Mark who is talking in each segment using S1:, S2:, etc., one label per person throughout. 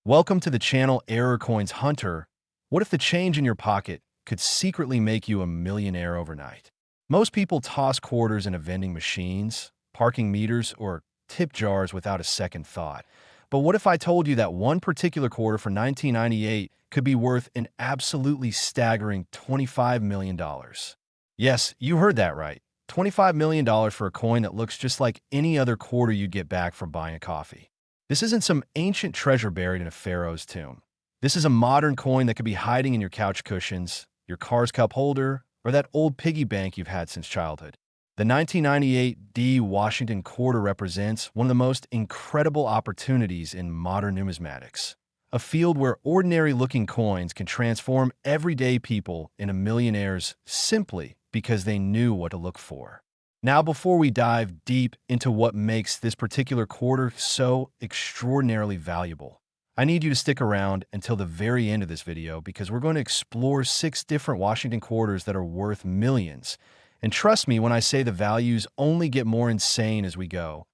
S1: Welcome to the channel Error Coins Hunter. What if the change in your pocket could secretly make you a millionaire overnight? Most people toss quarters into vending machines, parking meters, or tip jars without a second thought. But what if I told you that one particular quarter for 1998 could be worth an absolutely staggering $25 million? Yes, you heard that right. $25 million for a coin that looks just like any other quarter you'd get back from buying a coffee. This isn't some ancient treasure buried in a pharaoh's tomb. This is a modern coin that could be hiding in your couch cushions, your car's cup holder, or that old piggy bank you've had since childhood. The 1998 D Washington quarter represents one of the most incredible opportunities in modern numismatics, a field where ordinary-looking coins can transform everyday people into millionaires simply because they knew what to look for. Now, before we dive deep into what makes this particular quarter so extraordinarily valuable, I need you to stick around until the very end of this video because we're going to explore 6 different Washington quarters that are worth millions. And trust me when I say the values only get more insane as we go.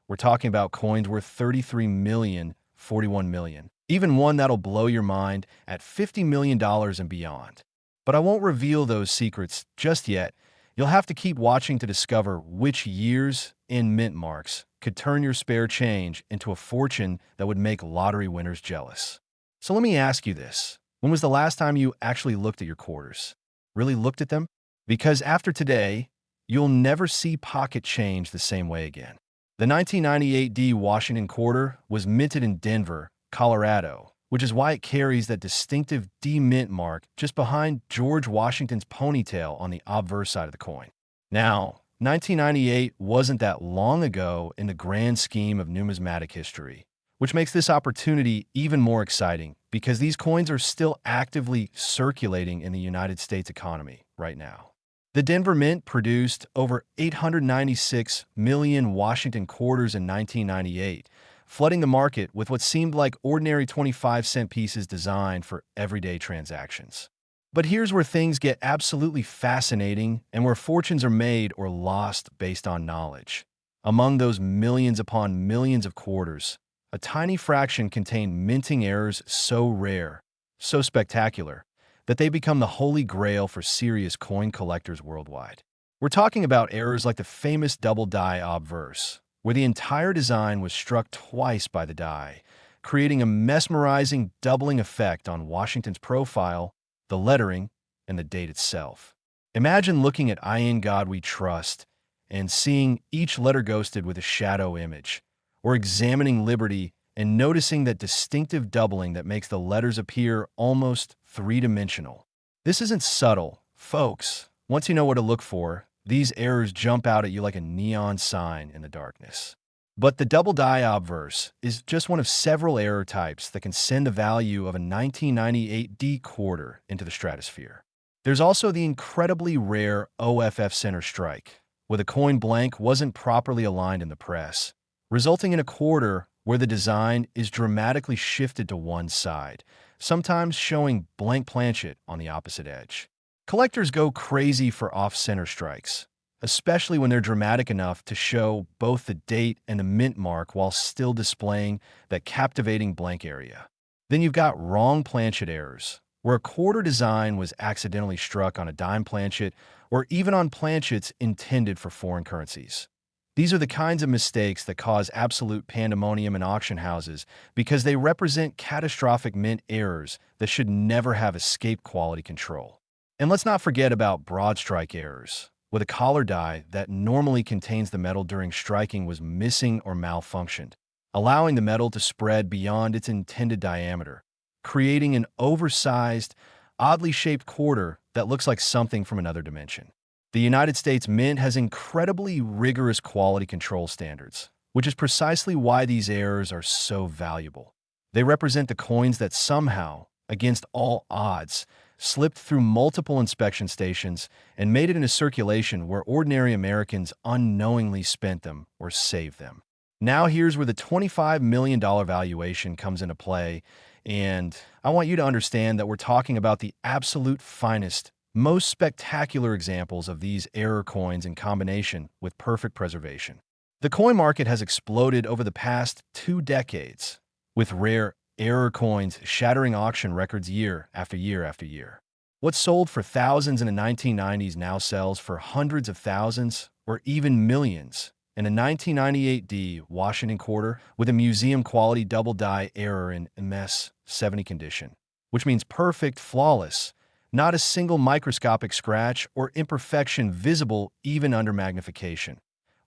S1: We're talking about coins worth 33 million, 41 million, even one that'll blow your mind at $50 million and beyond. But I won't reveal those secrets just yet. You'll have to keep watching to discover which years and mint marks could turn your spare change into a fortune that would make lottery winners jealous. So let me ask you this. When was the last time you actually looked at your quarters? Really looked at them? Because after today, you'll never see pocket change the same way again. The 1998 D Washington quarter was minted in Denver, Colorado, which is why it carries that distinctive D mint mark just behind George Washington's ponytail on the obverse side of the coin. Now, 1998 wasn't that long ago in the grand scheme of numismatic history, which makes this opportunity even more exciting because these coins are still actively circulating in the United States economy right now. The Denver Mint produced over 896 million Washington quarters in 1998, flooding the market with what seemed like ordinary 25-cent pieces designed for everyday transactions. But here's where things get absolutely fascinating and where fortunes are made or lost based on knowledge. Among those millions upon millions of quarters, a tiny fraction contain minting errors so rare, so spectacular, that they become the holy grail for serious coin collectors worldwide. We're talking about errors like the famous double die obverse, where the entire design was struck twice by the die, creating a mesmerizing doubling effect on Washington's profile, the lettering, and the date itself. Imagine looking at "I in God We Trust" and seeing each letter ghosted with a shadow image, or examining Liberty and noticing that distinctive doubling that makes the letters appear almost three-dimensional. This isn't subtle, folks. Once you know what to look for, these errors jump out at you like a neon sign in the darkness. But the double die obverse is just one of several error types that can send the value of a 1998 D quarter into the stratosphere. There's also the incredibly rare OFF center strike, where the coin blank wasn't properly aligned in the press, resulting in a quarter where the design is dramatically shifted to one side, sometimes showing blank planchet on the opposite edge. Collectors go crazy for off-center strikes, especially when they're dramatic enough to show both the date and the mint mark while still displaying that captivating blank area. Then you've got wrong planchet errors, where a quarter design was accidentally struck on a dime planchet or even on planchets intended for foreign currencies. These are the kinds of mistakes that cause absolute pandemonium in auction houses because they represent catastrophic mint errors that should never have escaped quality control. And let's not forget about broad strike errors, where the collar die that normally contains the metal during striking was missing or malfunctioned, allowing the metal to spread beyond its intended diameter, creating an oversized, oddly shaped quarter that looks like something from another dimension. The United States Mint has incredibly rigorous quality control standards, which is precisely why these errors are so valuable. They represent the coins that somehow, against all odds, slipped through multiple inspection stations and made it into circulation where ordinary Americans unknowingly spent them or saved them. Now here's where the $25 million valuation comes into play, and I want you to understand that we're talking about the absolute finest, most spectacular examples of these error coins in combination with perfect preservation. The coin market has exploded over the past 2 decades, with rare error coins shattering auction records year after year after year. What sold for thousands in the 1990s now sells for hundreds of thousands or even millions. In a 1998 D Washington quarter with a museum-quality double-die error in MS-70 condition, which means perfect, flawless, not a single microscopic scratch or imperfection visible even under magnification,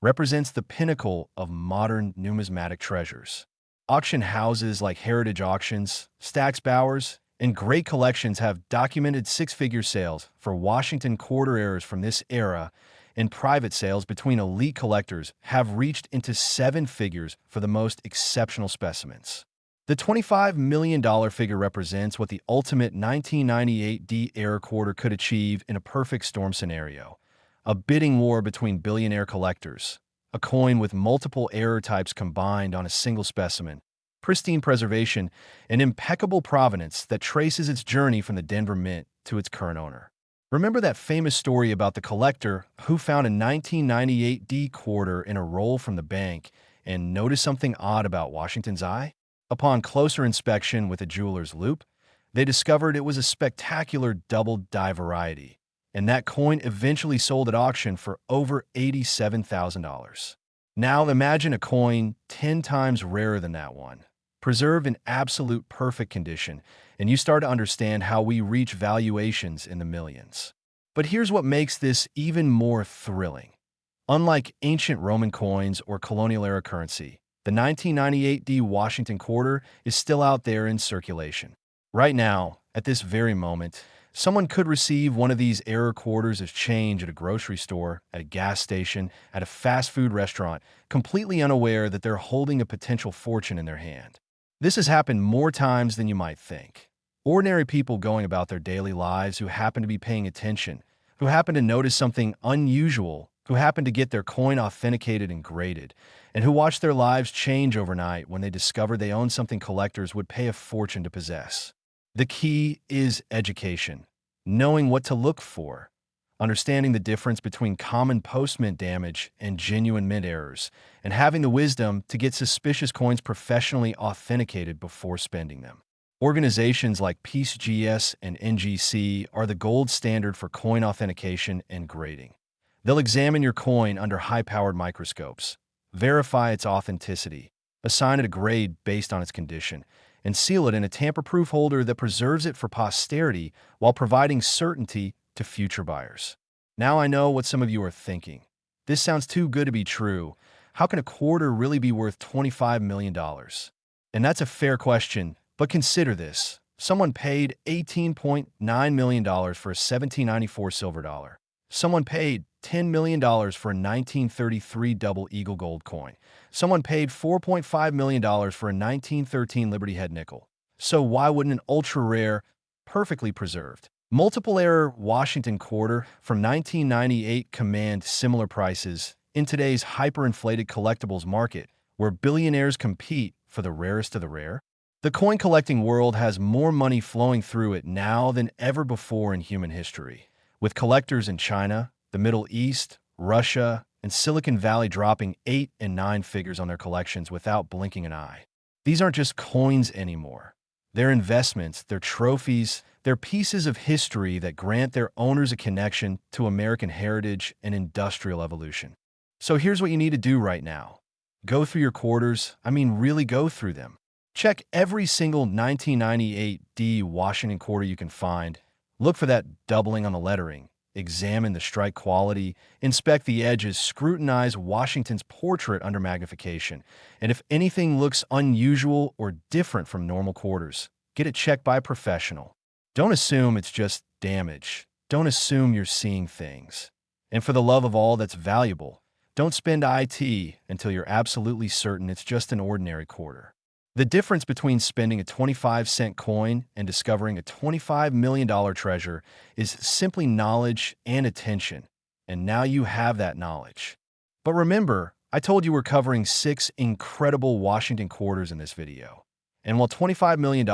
S1: represents the pinnacle of modern numismatic treasures. Auction houses like Heritage Auctions, Stack's Bowers, and Great Collections have documented six-figure sales for Washington quarter errors from this era, and private sales between elite collectors have reached into seven figures for the most exceptional specimens. The $25 million figure represents what the ultimate 1998 D error quarter could achieve in a perfect storm scenario, a bidding war between billionaire collectors, a coin with multiple error types combined on a single specimen, pristine preservation, and impeccable provenance that traces its journey from the Denver Mint to its current owner. Remember that famous story about the collector who found a 1998 D quarter in a roll from the bank and noticed something odd about Washington's eye? Upon closer inspection with a jeweler's loupe, they discovered it was a spectacular double-die variety, and that coin eventually sold at auction for over $87,000. Now imagine a coin 10 times rarer than that one, preserved in absolute perfect condition, and you start to understand how we reach valuations in the millions. But here's what makes this even more thrilling. Unlike ancient Roman coins or colonial-era currency, the 1998 D Washington quarter is still out there in circulation. Right now, at this very moment, someone could receive one of these error quarters as change at a grocery store, at a gas station, at a fast food restaurant, completely unaware that they're holding a potential fortune in their hand. This has happened more times than you might think. Ordinary people going about their daily lives who happen to be paying attention, who happen to notice something unusual, who happen to get their coin authenticated and graded, and who watch their lives change overnight when they discover they own something collectors would pay a fortune to possess. The key is education, knowing what to look for, understanding the difference between common post-mint damage and genuine mint errors, and having the wisdom to get suspicious coins professionally authenticated before spending them. Organizations like PeaceGS and NGC are the gold standard for coin authentication and grading. They'll examine your coin under high-powered microscopes, verify its authenticity, assign it a grade based on its condition, and seal it in a tamper-proof holder that preserves it for posterity while providing certainty to future buyers. Now I know what some of you are thinking. This sounds too good to be true. How can a quarter really be worth $25 million? And that's a fair question, but consider this. Someone paid $18.9 million for a 1794 silver dollar. Someone paid $10 million for a 1933 double eagle gold coin. Someone paid $4.5 million for a 1913 Liberty Head nickel. So why wouldn't an ultra-rare, perfectly preserved, multiple error Washington quarter from 1998 command similar prices in today's hyperinflated collectibles market where billionaires compete for the rarest of the rare? The coin collecting world has more money flowing through it now than ever before in human history, with collectors in China, the Middle East, Russia, and Silicon Valley dropping 8 and 9 figures on their collections without blinking an eye. These aren't just coins anymore. They're investments, they're trophies, they're pieces of history that grant their owners a connection to American heritage and industrial evolution. So here's what you need to do right now. Go through your quarters, really go through them. Check every single 1998 D Washington quarter you can find. Look for that doubling on the lettering. Examine the strike quality, inspect the edges, scrutinize Washington's portrait under magnification, and if anything looks unusual or different from normal quarters, get it checked by a professional. Don't assume it's just damage. Don't assume you're seeing things. And for the love of all that's valuable, don't spend IT until you're absolutely certain it's just an ordinary quarter. The difference between spending a 25-cent coin and discovering a $25 million treasure is simply knowledge and attention, and now you have that knowledge. But remember, I told you we're covering 6 incredible Washington quarters in this video. And while $25 million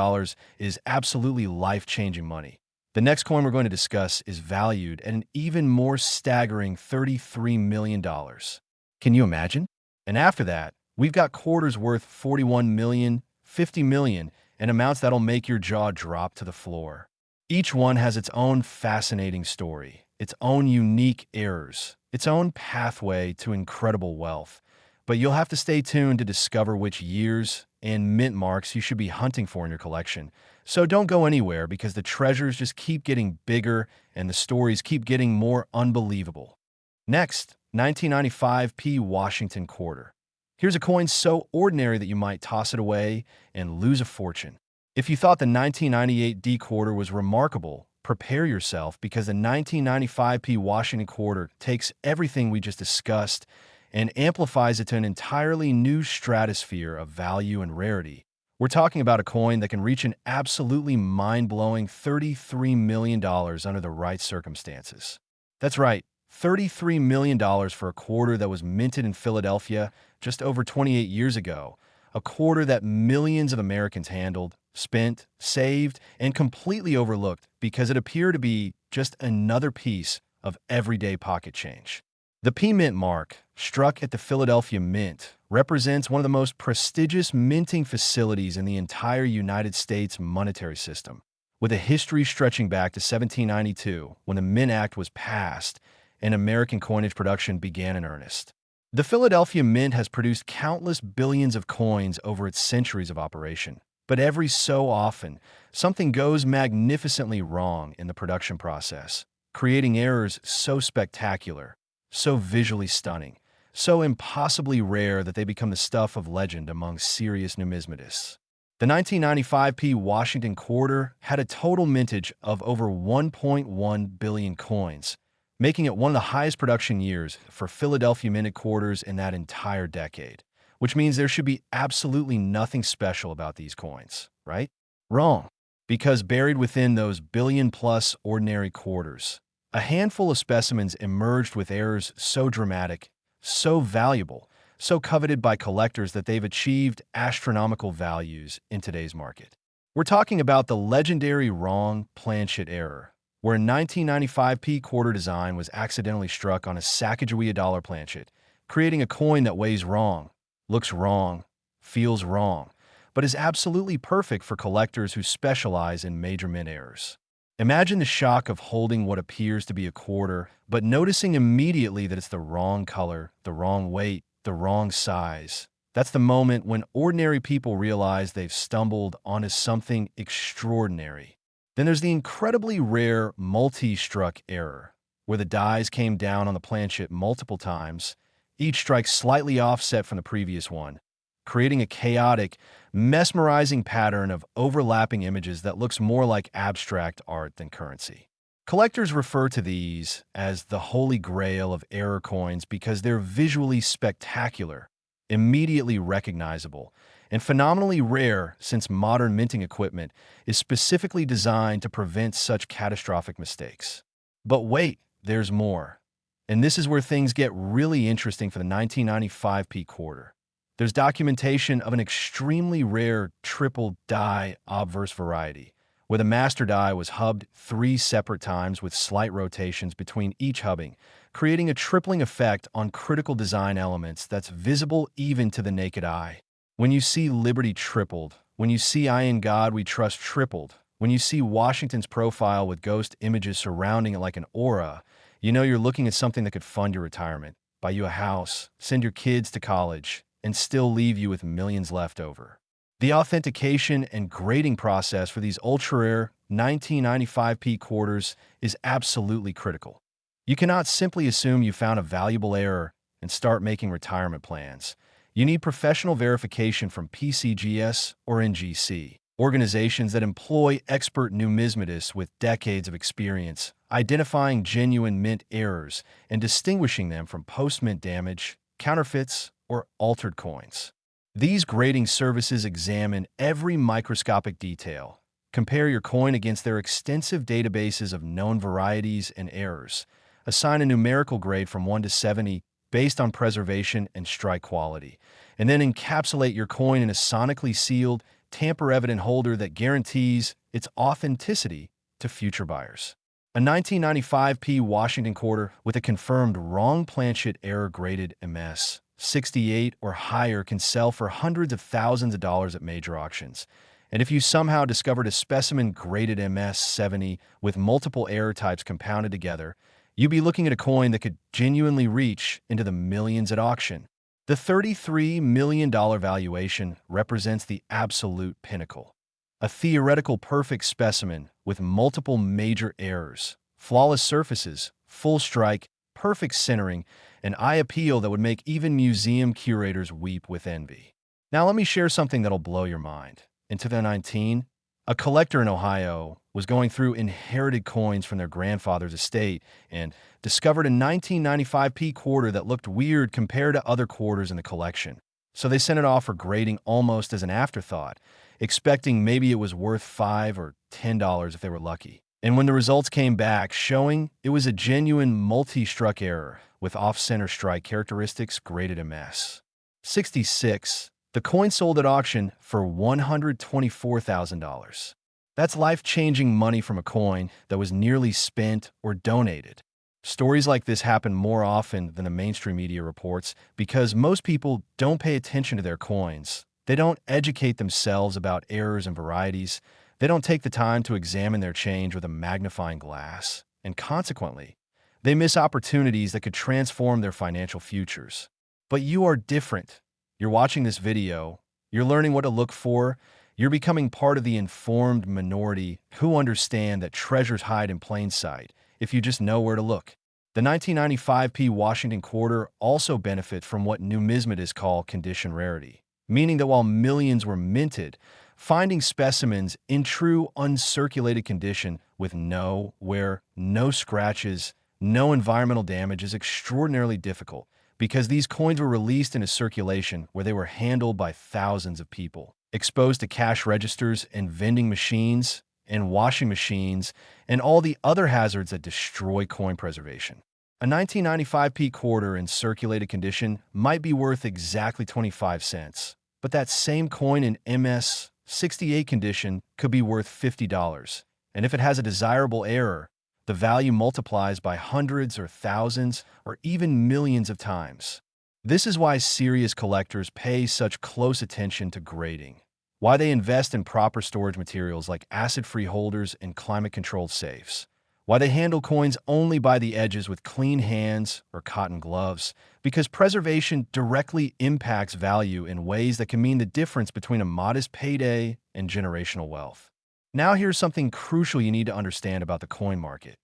S1: is absolutely life-changing money, the next coin we're going to discuss is valued at an even more staggering $33 million. Can you imagine? And after that, we've got quarters worth $41 million, $50 million, and amounts that'll make your jaw drop to the floor. Each one has its own fascinating story, its own unique errors, its own pathway to incredible wealth. But you'll have to stay tuned to discover which years and mint marks you should be hunting for in your collection. So don't go anywhere because the treasures just keep getting bigger and the stories keep getting more unbelievable. Next, 1995 P Washington Quarter. Here's a coin so ordinary that you might toss it away and lose a fortune. If you thought the 1998 D quarter was remarkable, prepare yourself because the 1995 P Washington Quarter takes everything we just discussed and amplifies it to an entirely new stratosphere of value and rarity. We're talking about a coin that can reach an absolutely mind-blowing $33 million under the right circumstances. That's right, $33 million for a quarter that was minted in Philadelphia just over 28 years ago, a quarter that millions of Americans handled, spent, saved, and completely overlooked because it appeared to be just another piece of everyday pocket change. The P Mint mark, struck at the Philadelphia Mint, represents one of the most prestigious minting facilities in the entire United States monetary system, with a history stretching back to 1792 when the Mint Act was passed and American coinage production began in earnest. The Philadelphia Mint has produced countless billions of coins over its centuries of operation, but every so often, something goes magnificently wrong in the production process, creating errors so spectacular, so visually stunning, so impossibly rare that they become the stuff of legend among serious numismatists. The 1995 P Washington Quarter had a total mintage of over 1.1 billion coins, making it one of the highest production years for Philadelphia minted quarters in that entire decade, which means there should be absolutely nothing special about these coins, right? Wrong, because buried within those billion-plus ordinary quarters, a handful of specimens emerged with errors so dramatic, so valuable, so coveted by collectors that they've achieved astronomical values in today's market. We're talking about the legendary wrong planchet error, where a 1995 P quarter design was accidentally struck on a Sacagawea dollar planchet, creating a coin that weighs wrong, looks wrong, feels wrong, but is absolutely perfect for collectors who specialize in major mint errors. Imagine the shock of holding what appears to be a quarter, but noticing immediately that it's the wrong color, the wrong weight, the wrong size. That's the moment when ordinary people realize they've stumbled onto something extraordinary. Then there's the incredibly rare multi-struck error, where the dies came down on the planchet multiple times, each strike slightly offset from the previous one, creating a chaotic, mesmerizing pattern of overlapping images that looks more like abstract art than currency. Collectors refer to these as the holy grail of error coins because they're visually spectacular, immediately recognizable, and phenomenally rare since modern minting equipment is specifically designed to prevent such catastrophic mistakes. But wait, there's more. And this is where things get really interesting for the 1995 P quarter. There's documentation of an extremely rare triple die obverse variety, where the master die was hubbed 3 separate times with slight rotations between each hubbing, creating a tripling effect on critical design elements that's visible even to the naked eye. When you see Liberty tripled, when you see I in God We Trust tripled, when you see Washington's profile with ghost images surrounding it like an aura, you know you're looking at something that could fund your retirement, buy you a house, send your kids to college, and still leave you with millions left over. The authentication and grading process for these ultra-rare 1995 P quarters is absolutely critical. You cannot simply assume you found a valuable error and start making retirement plans. You need professional verification from PCGS or NGC, organizations that employ expert numismatists with decades of experience, identifying genuine mint errors and distinguishing them from post-mint damage, counterfeits, or altered coins. These grading services examine every microscopic detail, compare your coin against their extensive databases of known varieties and errors, assign a numerical grade from 1 to 70 based on preservation and strike quality, and then encapsulate your coin in a sonically sealed, tamper-evident holder that guarantees its authenticity to future buyers. A 1995 P Washington quarter with a confirmed wrong planchet error graded MS 68 or higher can sell for hundreds of thousands of dollars at major auctions, And if you somehow discovered a specimen graded MS-70 with multiple error types compounded together, you'd be looking at a coin that could genuinely reach into the millions at auction. The $33 million valuation represents the absolute pinnacle. A theoretical perfect specimen with multiple major errors, flawless surfaces, full strike, perfect centering, and eye appeal that would make even museum curators weep with envy. Now let me share something that'll blow your mind. In 2019, a collector in Ohio was going through inherited coins from their grandfather's estate and discovered a 1995p quarter that looked weird compared to other quarters in the collection. So they sent it off for grading almost as an afterthought, expecting maybe it was worth $5 or $10 if they were lucky. And when the results came back, showing it was a genuine multi-struck error with off-center strike characteristics graded MS-66, the coin sold at auction for $124,000. That's life-changing money from a coin that was nearly spent or donated. Stories like this happen more often than the mainstream media reports because most people don't pay attention to their coins. They don't educate themselves about errors and varieties. They don't take the time to examine their change with a magnifying glass. And consequently, they miss opportunities that could transform their financial futures. But you are different. You're watching this video. You're learning what to look for. You're becoming part of the informed minority who understand that treasures hide in plain sight if you just know where to look. The 1995p Washington quarter also benefit from what numismatists call condition rarity, meaning that while millions were minted, finding specimens in true uncirculated condition with no wear, no scratches, no environmental damage is extraordinarily difficult because these coins were released into circulation where they were handled by thousands of people, exposed to cash registers and vending machines and washing machines and all the other hazards that destroy coin preservation. A 1995p quarter in circulated condition might be worth exactly 25 cents, but that same coin in MS-68 condition could be worth $50. And if it has a desirable error, the value multiplies by hundreds or thousands or even millions of times. This is why serious collectors pay such close attention to grading, why they invest in proper storage materials like acid-free holders and climate-controlled safes, why they handle coins only by the edges with clean hands or cotton gloves, because preservation directly impacts value in ways that can mean the difference between a modest payday and generational wealth. Now here's something crucial you need to understand about the coin market.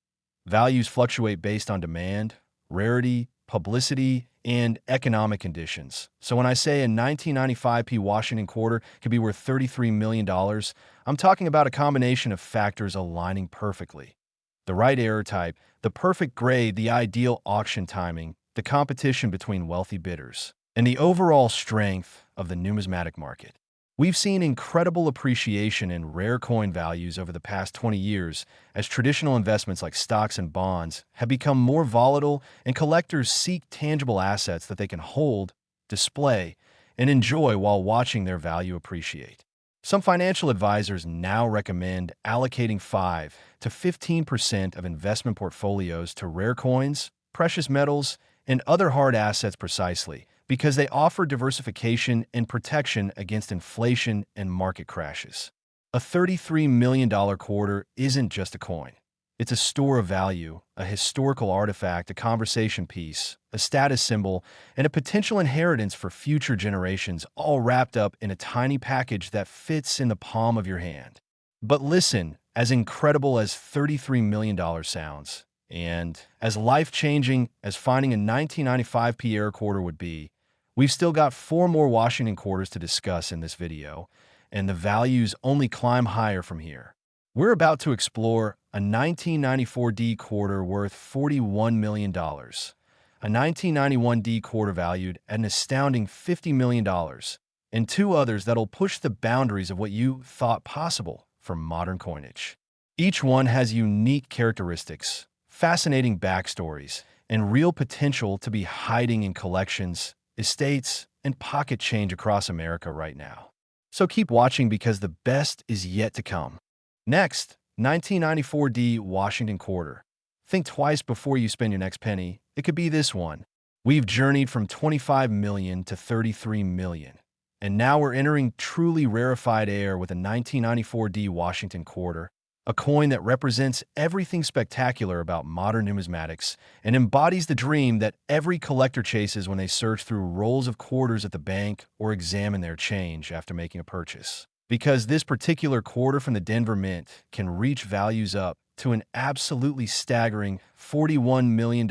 S1: Values fluctuate based on demand, rarity, publicity, and economic conditions. So when I say a 1995p Washington quarter could be worth $33 million, I'm talking about a combination of factors aligning perfectly. The right error type, the perfect grade, the ideal auction timing, the competition between wealthy bidders, and the overall strength of the numismatic market. We've seen incredible appreciation in rare coin values over the past 20 years as traditional investments like stocks and bonds have become more volatile and collectors seek tangible assets that they can hold, display, and enjoy while watching their value appreciate. Some financial advisors now recommend allocating 5 to 15% of investment portfolios to rare coins, precious metals, and other hard assets precisely because they offer diversification and protection against inflation and market crashes. A $33 million quarter isn't just a coin. It's a store of value, a historical artifact, a conversation piece, a status symbol, and a potential inheritance for future generations, all wrapped up in a tiny package that fits in the palm of your hand. But listen, as incredible as $33 million sounds, and as life-changing as finding a 1995p error quarter would be, we've still got 4 more Washington quarters to discuss in this video, and the values only climb higher from here. We're about to explore a 1994D quarter worth $41 million, a 1991D quarter valued at an astounding $50 million, and 2 others that'll push the boundaries of what you thought possible for modern coinage. Each one has unique characteristics, fascinating backstories, and real potential to be hiding in collections, estates, and pocket change across America right now. So keep watching because the best is yet to come. Next, 1994D Washington quarter. Think twice before you spend your next penny. It could be this one. We've journeyed from 25 million to 33 million. And now we're entering truly rarefied air with a 1994 D Washington quarter, a coin that represents everything spectacular about modern numismatics and embodies the dream that every collector chases when they search through rolls of quarters at the bank or examine their change after making a purchase. Because this particular quarter from the Denver Mint can reach values up to an absolutely staggering $41 million.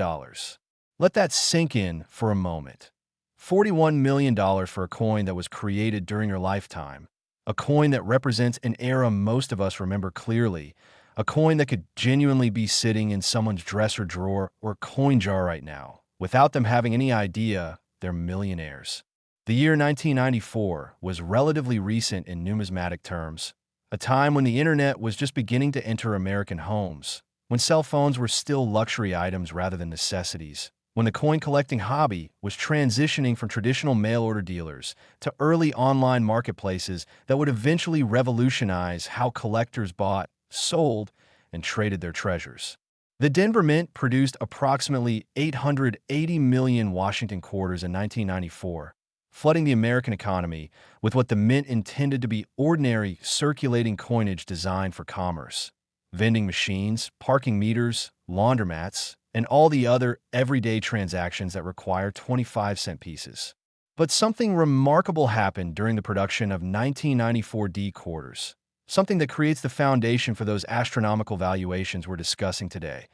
S1: Let that sink in for a moment. $41 million for a coin that was created during your lifetime, a coin that represents an era most of us remember clearly, a coin that could genuinely be sitting in someone's dresser drawer or coin jar right now, without them having any idea they're millionaires. The year 1994 was relatively recent in numismatic terms, a time when the internet was just beginning to enter American homes, when cell phones were still luxury items rather than necessities, when the coin collecting hobby was transitioning from traditional mail-order dealers to early online marketplaces that would eventually revolutionize how collectors bought, sold, and traded their treasures. The Denver Mint produced approximately 880 million Washington quarters in 1994, flooding the American economy with what the Mint intended to be ordinary circulating coinage designed for commerce. Vending machines, parking meters, laundromats, and all the other everyday transactions that require 25-cent pieces. But something remarkable happened during the production of 1994 D quarters, something that creates the foundation for those astronomical valuations we're discussing today.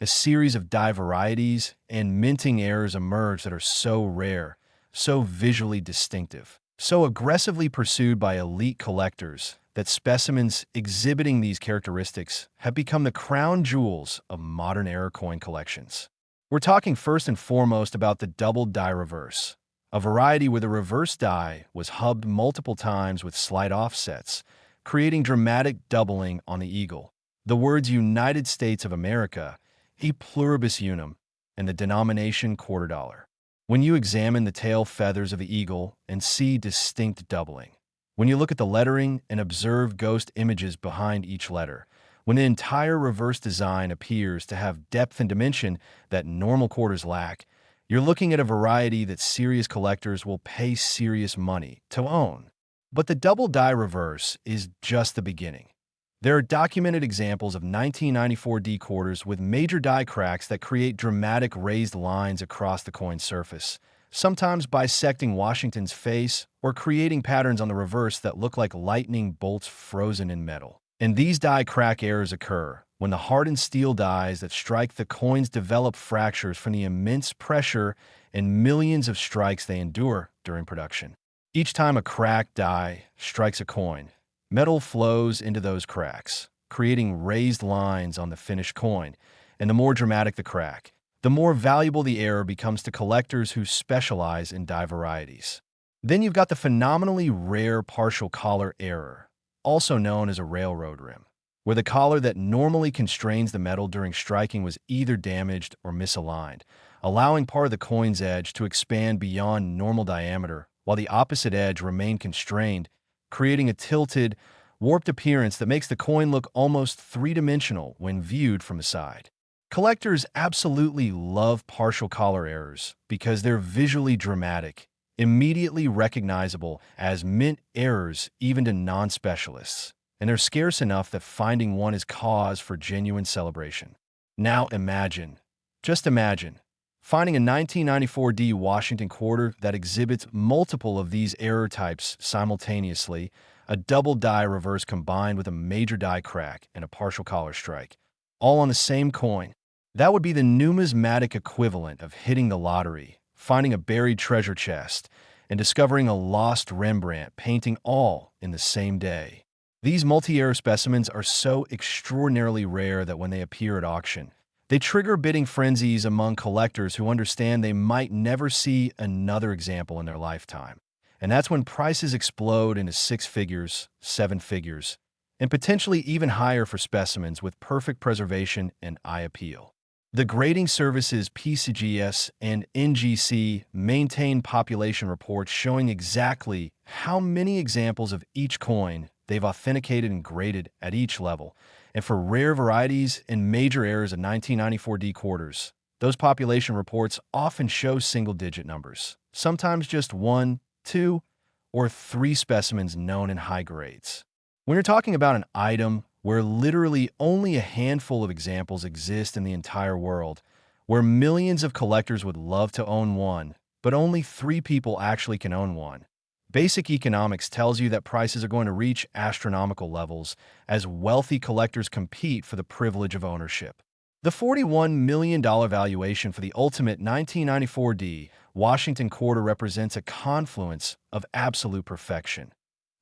S1: A series of die varieties and minting errors emerged that are so rare, so visually distinctive, so aggressively pursued by elite collectors that specimens exhibiting these characteristics have become the crown jewels of modern era coin collections. We're talking first and foremost about the double die reverse, a variety where the reverse die was hubbed multiple times with slight offsets, creating dramatic doubling on the eagle. The words United States of America, e pluribus unum, and the denomination quarter dollar. When you examine the tail feathers of the eagle and see distinct doubling, when you look at the lettering and observe ghost images behind each letter, when the entire reverse design appears to have depth and dimension that normal quarters lack, you're looking at a variety that serious collectors will pay serious money to own. But the double die reverse is just the beginning. There are documented examples of 1994 D quarters with major die cracks that create dramatic raised lines across the coin's surface, sometimes bisecting Washington's face or creating patterns on the reverse that look like lightning bolts frozen in metal. And these die crack errors occur when the hardened steel dies that strike the coins develop fractures from the immense pressure and millions of strikes they endure during production. Each time a cracked die strikes a coin, metal flows into those cracks, creating raised lines on the finished coin, and the more dramatic the crack, the more valuable the error becomes to collectors who specialize in die varieties. Then you've got the phenomenally rare partial collar error, also known as a railroad rim, where the collar that normally constrains the metal during striking was either damaged or misaligned, allowing part of the coin's edge to expand beyond normal diameter while the opposite edge remained constrained, creating a tilted, warped appearance that makes the coin look almost three-dimensional when viewed from the side. Collectors absolutely love partial collar errors because they're visually dramatic, immediately recognizable as mint errors even to non-specialists, and they're scarce enough that finding one is cause for genuine celebration. Now imagine, just imagine, finding a 1994 D Washington quarter that exhibits multiple of these error types simultaneously, a double die reverse combined with a major die crack and a partial collar strike, all on the same coin. That would be the numismatic equivalent of hitting the lottery, finding a buried treasure chest, and discovering a lost Rembrandt painting all in the same day. These multi-error specimens are so extraordinarily rare that when they appear at auction, they trigger bidding frenzies among collectors who understand they might never see another example in their lifetime. And that's when prices explode into six figures, seven figures, and potentially even higher for specimens with perfect preservation and eye appeal. The grading services PCGS and NGC maintain population reports showing exactly how many examples of each coin they've authenticated and graded at each level. And for rare varieties and major errors of 1994 D quarters, those population reports often show single-digit numbers, sometimes just 1, 2, or 3 specimens known in high grades. When you're talking about an item where literally only a handful of examples exist in the entire world, where millions of collectors would love to own one, but only 3 people actually can own one, basic economics tells you that prices are going to reach astronomical levels as wealthy collectors compete for the privilege of ownership. The $41 million valuation for the ultimate 1994D Washington quarter represents a confluence of absolute perfection.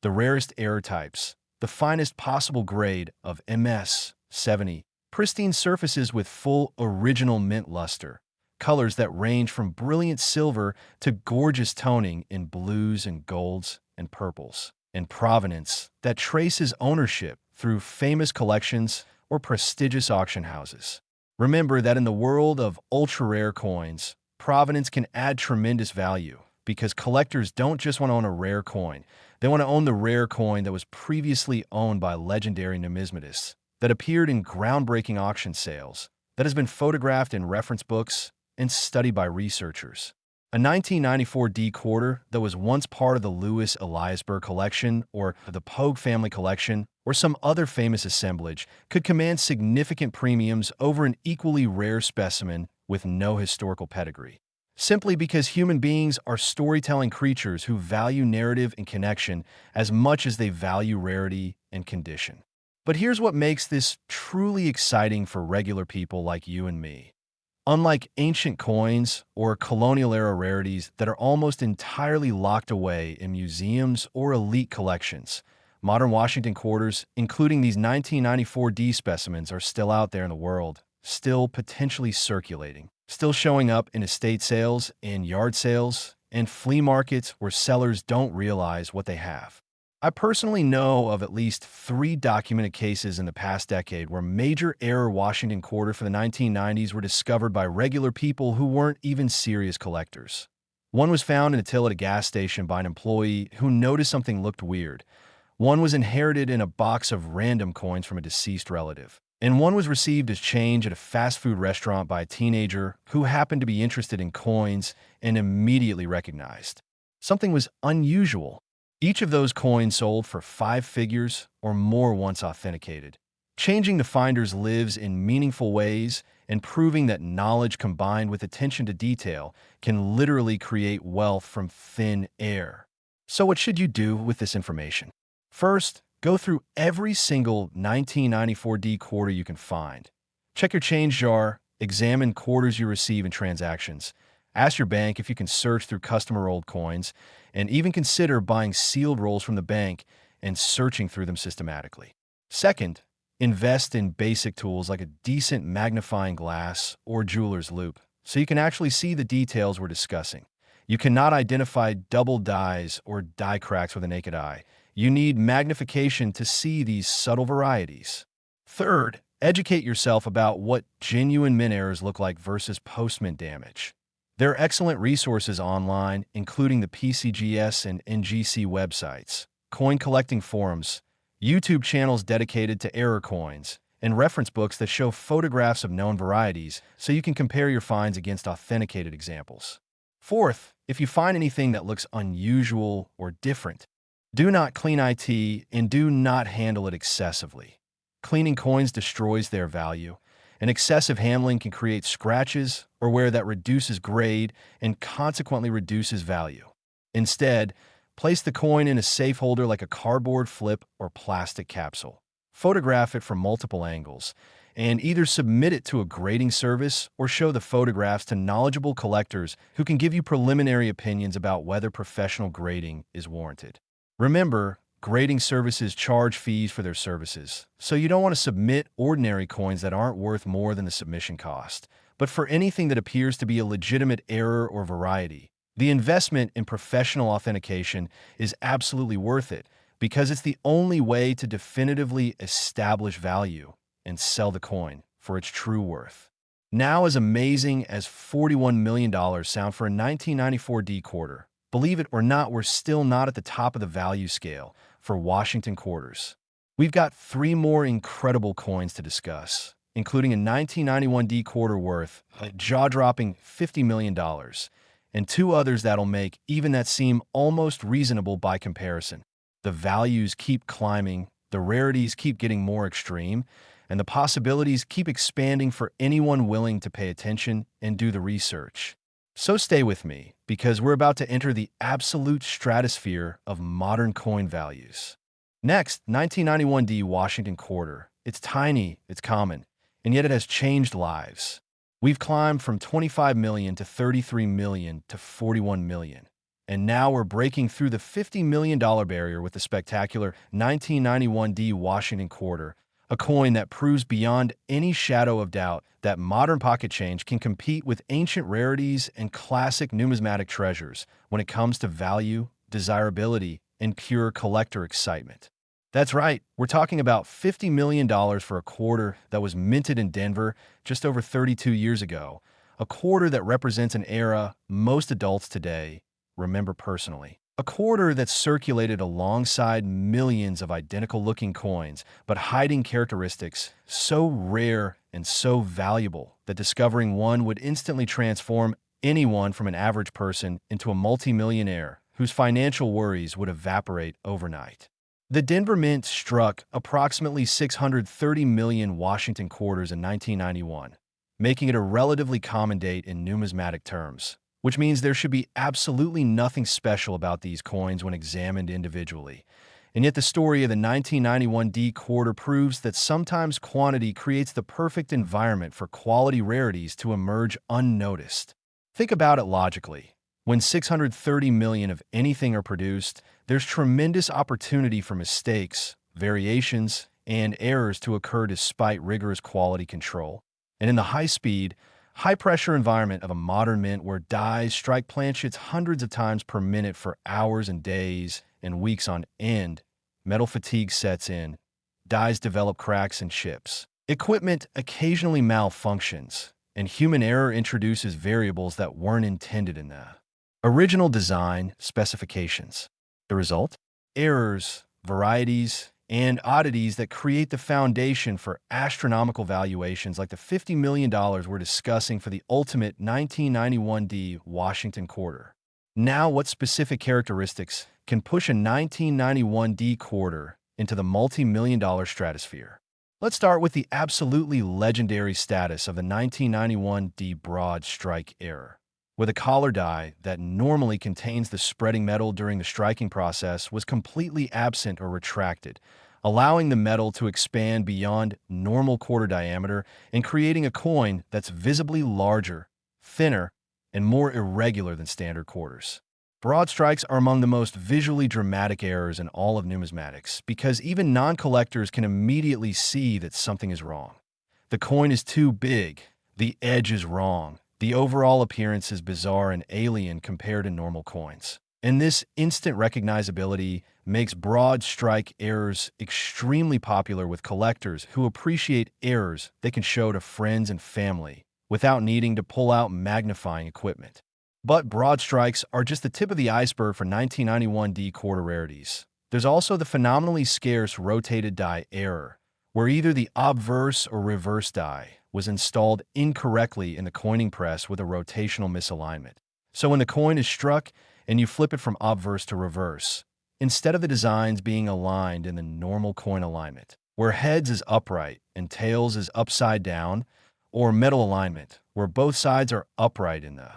S1: The rarest error types, the finest possible grade of MS-70, pristine surfaces with full original mint luster, colors that range from brilliant silver to gorgeous toning in blues and golds and purples, and provenance that traces ownership through famous collections or prestigious auction houses. Remember that in the world of ultra-rare coins, provenance can add tremendous value because collectors don't just want to own a rare coin, they want to own the rare coin that was previously owned by legendary numismatists, that appeared in groundbreaking auction sales, that has been photographed in reference books and studied by researchers. A 1994 D quarter that was once part of the Louis Eliasberg collection or the Pogue family collection or some other famous assemblage could command significant premiums over an equally rare specimen with no historical pedigree. Simply because human beings are storytelling creatures who value narrative and connection as much as they value rarity and condition. But here's what makes this truly exciting for regular people like you and me. Unlike ancient coins or colonial-era rarities that are almost entirely locked away in museums or elite collections, modern Washington quarters, including these 1994 D specimens, are still out there in the world, still potentially circulating, still showing up in estate sales, in yard sales, and flea markets where sellers don't realize what they have. I personally know of at least 3 documented cases in the past decade where major error Washington quarter for the 1990s were discovered by regular people who weren't even serious collectors. One was found in a till at a gas station by an employee who noticed something looked weird. One was inherited in a box of random coins from a deceased relative. And one was received as change at a fast food restaurant by a teenager who happened to be interested in coins and immediately recognized something was unusual. Each of those coins sold for 5 figures or more once authenticated. Changing the finders lives in meaningful ways and proving that knowledge combined with attention to detail can literally create wealth from thin air. So what should you do with this information? First, go through every single 1994 D quarter you can find. Check your change jar, examine quarters you receive in transactions. Ask your bank if you can search through customer old coins, and even consider buying sealed rolls from the bank and searching through them systematically. Second, invest in basic tools like a decent magnifying glass or jeweler's loupe, so you can actually see the details we're discussing. You cannot identify double dyes or die cracks with a naked eye. You need magnification to see these subtle varieties. Third, educate yourself about what genuine mint errors look like versus post-mint damage. There are excellent resources online, including the PCGS and NGC websites, coin collecting forums, YouTube channels dedicated to error coins, and reference books that show photographs of known varieties so you can compare your finds against authenticated examples. Fourth, if you find anything that looks unusual or different, do not clean IT and do not handle it excessively. Cleaning coins destroys their value, and excessive handling can create scratches or wear that reduces grade and consequently reduces value. Instead, place the coin in a safe holder like a cardboard flip or plastic capsule. Photograph it from multiple angles, and either submit it to a grading service or show the photographs to knowledgeable collectors who can give you preliminary opinions about whether professional grading is warranted. Remember, grading services charge fees for their services, so you don't want to submit ordinary coins that aren't worth more than the submission cost. But for anything that appears to be a legitimate error or variety, the investment in professional authentication is absolutely worth it because it's the only way to definitively establish value and sell the coin for its true worth. Now, as amazing as $41 million sound for a 1994 D quarter, believe it or not, we're still not at the top of the value scale for Washington quarters. We've got 3 more incredible coins to discuss, including a 1991 D quarter worth a jaw-dropping $50 million and two others that'll make even that seem almost reasonable by comparison. The values keep climbing, the rarities keep getting more extreme, and the possibilities keep expanding for anyone willing to pay attention and do the research. So stay with me, because we're about to enter the absolute stratosphere of modern coin values. Next, 1991D Washington Quarter. It's tiny, it's common, and yet it has changed lives. We've climbed from 25 million to 33 million to 41 million. And now we're breaking through the $50 million barrier with the spectacular 1991D Washington Quarter, a coin that proves beyond any shadow of doubt that modern pocket change can compete with ancient rarities and classic numismatic treasures when it comes to value, desirability, and pure collector excitement. That's right, we're talking about $50 million for a quarter that was minted in Denver just over 32 years ago, a quarter that represents an era most adults today remember personally. A quarter that's circulated alongside millions of identical-looking coins, but hiding characteristics so rare and so valuable that discovering one would instantly transform anyone from an average person into a multimillionaire whose financial worries would evaporate overnight. The Denver Mint struck approximately 630 million Washington quarters in 1991, making it a relatively common date in numismatic terms, which means there should be absolutely nothing special about these coins when examined individually. And yet the story of the 1991D quarter proves that sometimes quantity creates the perfect environment for quality rarities to emerge unnoticed. Think about it logically. When 630 million of anything are produced, there's tremendous opportunity for mistakes, variations, and errors to occur despite rigorous quality control. And in the high-speed, high-pressure environment of a modern mint where dies strike planchets hundreds of times per minute for hours and days and weeks on end, metal fatigue sets in, dies develop cracks and chips. Equipment occasionally malfunctions, and human error introduces variables that weren't intended in the original design specifications. The result? Errors, varieties, and oddities that create the foundation for astronomical valuations like the $50 million we're discussing for the ultimate 1991D Washington quarter. Now, what specific characteristics can push a 1991D quarter into the multi-million-dollar stratosphere? Let's start with the absolutely legendary status of the 1991D broad strike error, where the collar die that normally contains the spreading metal during the striking process was completely absent or retracted, allowing the metal to expand beyond normal quarter diameter and creating a coin that's visibly larger, thinner, and more irregular than standard quarters. Broad strikes are among the most visually dramatic errors in all of numismatics because even non-collectors can immediately see that something is wrong. The coin is too big, the edge is wrong, the overall appearance is bizarre and alien compared to normal coins. And this instant recognizability makes broad strike errors extremely popular with collectors who appreciate errors they can show to friends and family without needing to pull out magnifying equipment. But broad strikes are just the tip of the iceberg for 1991D quarter rarities. There's also the phenomenally scarce rotated die error, where either the obverse or reverse die was installed incorrectly in the coining press with a rotational misalignment. So when the coin is struck and you flip it from obverse to reverse, instead of the designs being aligned in the normal coin alignment, where heads is upright and tails is upside down, or metal alignment, where both sides are upright in the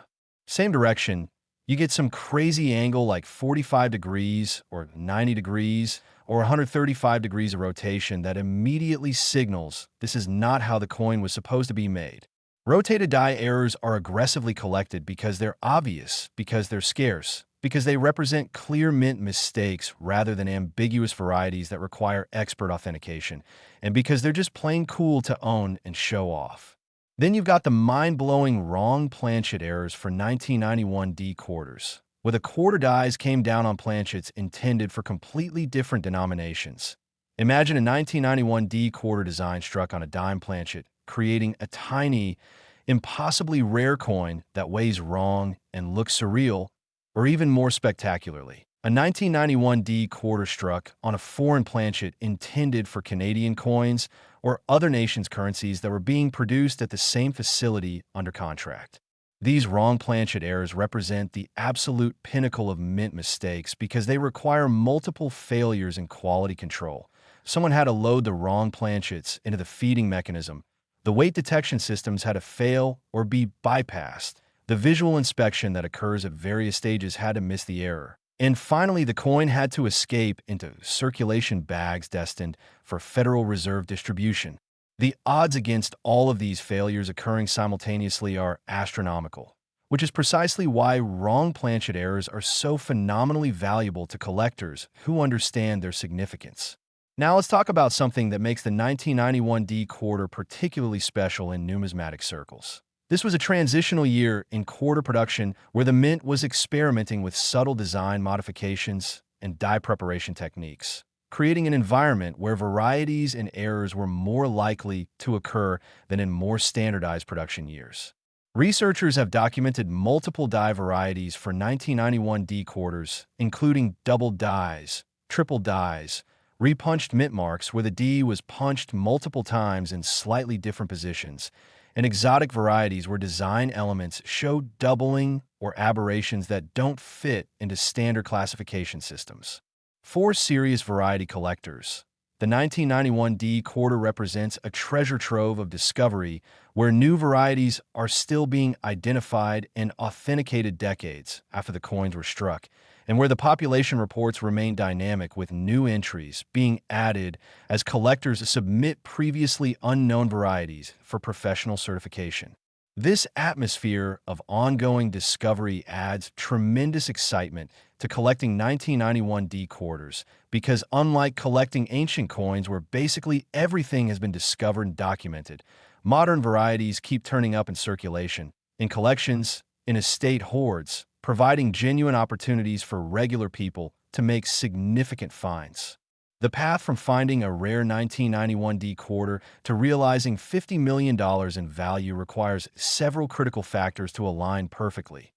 S1: same direction, you get some crazy angle like 45 degrees or 90 degrees or 135 degrees of rotation that immediately signals this is not how the coin was supposed to be made. Rotated die errors are aggressively collected because they're obvious, because they're scarce, because they represent clear mint mistakes rather than ambiguous varieties that require expert authentication, and because they're just plain cool to own and show off. Then you've got the mind-blowing wrong planchet errors for 1991D quarters, where the quarter dies came down on planchets intended for completely different denominations. Imagine a 1991D quarter design struck on a dime planchet, creating a tiny, impossibly rare coin that weighs wrong and looks surreal, or even more spectacularly, a 1991D quarter struck on a foreign planchet intended for Canadian coins or other nations' currencies that were being produced at the same facility under contract. These wrong planchet errors represent the absolute pinnacle of mint mistakes because they require multiple failures in quality control. Someone had to load the wrong planchets into the feeding mechanism. The weight detection systems had to fail or be bypassed. The visual inspection that occurs at various stages had to miss the error. And finally, the coin had to escape into circulation bags destined for Federal Reserve distribution. The odds against all of these failures occurring simultaneously are astronomical, which is precisely why wrong planchet errors are so phenomenally valuable to collectors who understand their significance. Now let's talk about something that makes the 1991 D quarter particularly special in numismatic circles. This was a transitional year in quarter production where the mint was experimenting with subtle design modifications and die preparation techniques, creating an environment where varieties and errors were more likely to occur than in more standardized production years. Researchers have documented multiple die varieties for 1991 D quarters, including double dies, triple dies, repunched mint marks where the D was punched multiple times in slightly different positions, and exotic varieties where design elements show doubling or aberrations that don't fit into standard classification systems. For serious variety collectors, the 1991 D quarter represents a treasure trove of discovery where new varieties are still being identified and authenticated decades after the coins were struck, and where the population reports remain dynamic with new entries being added as collectors submit previously unknown varieties for professional certification. This atmosphere of ongoing discovery adds tremendous excitement to collecting 1991 D quarters because unlike collecting ancient coins where basically everything has been discovered and documented, modern varieties keep turning up in circulation, in collections, in estate hoards, providing genuine opportunities for regular people to make significant finds. The path from finding a rare 1991 D quarter to realizing $50 million in value requires several critical factors to align perfectly.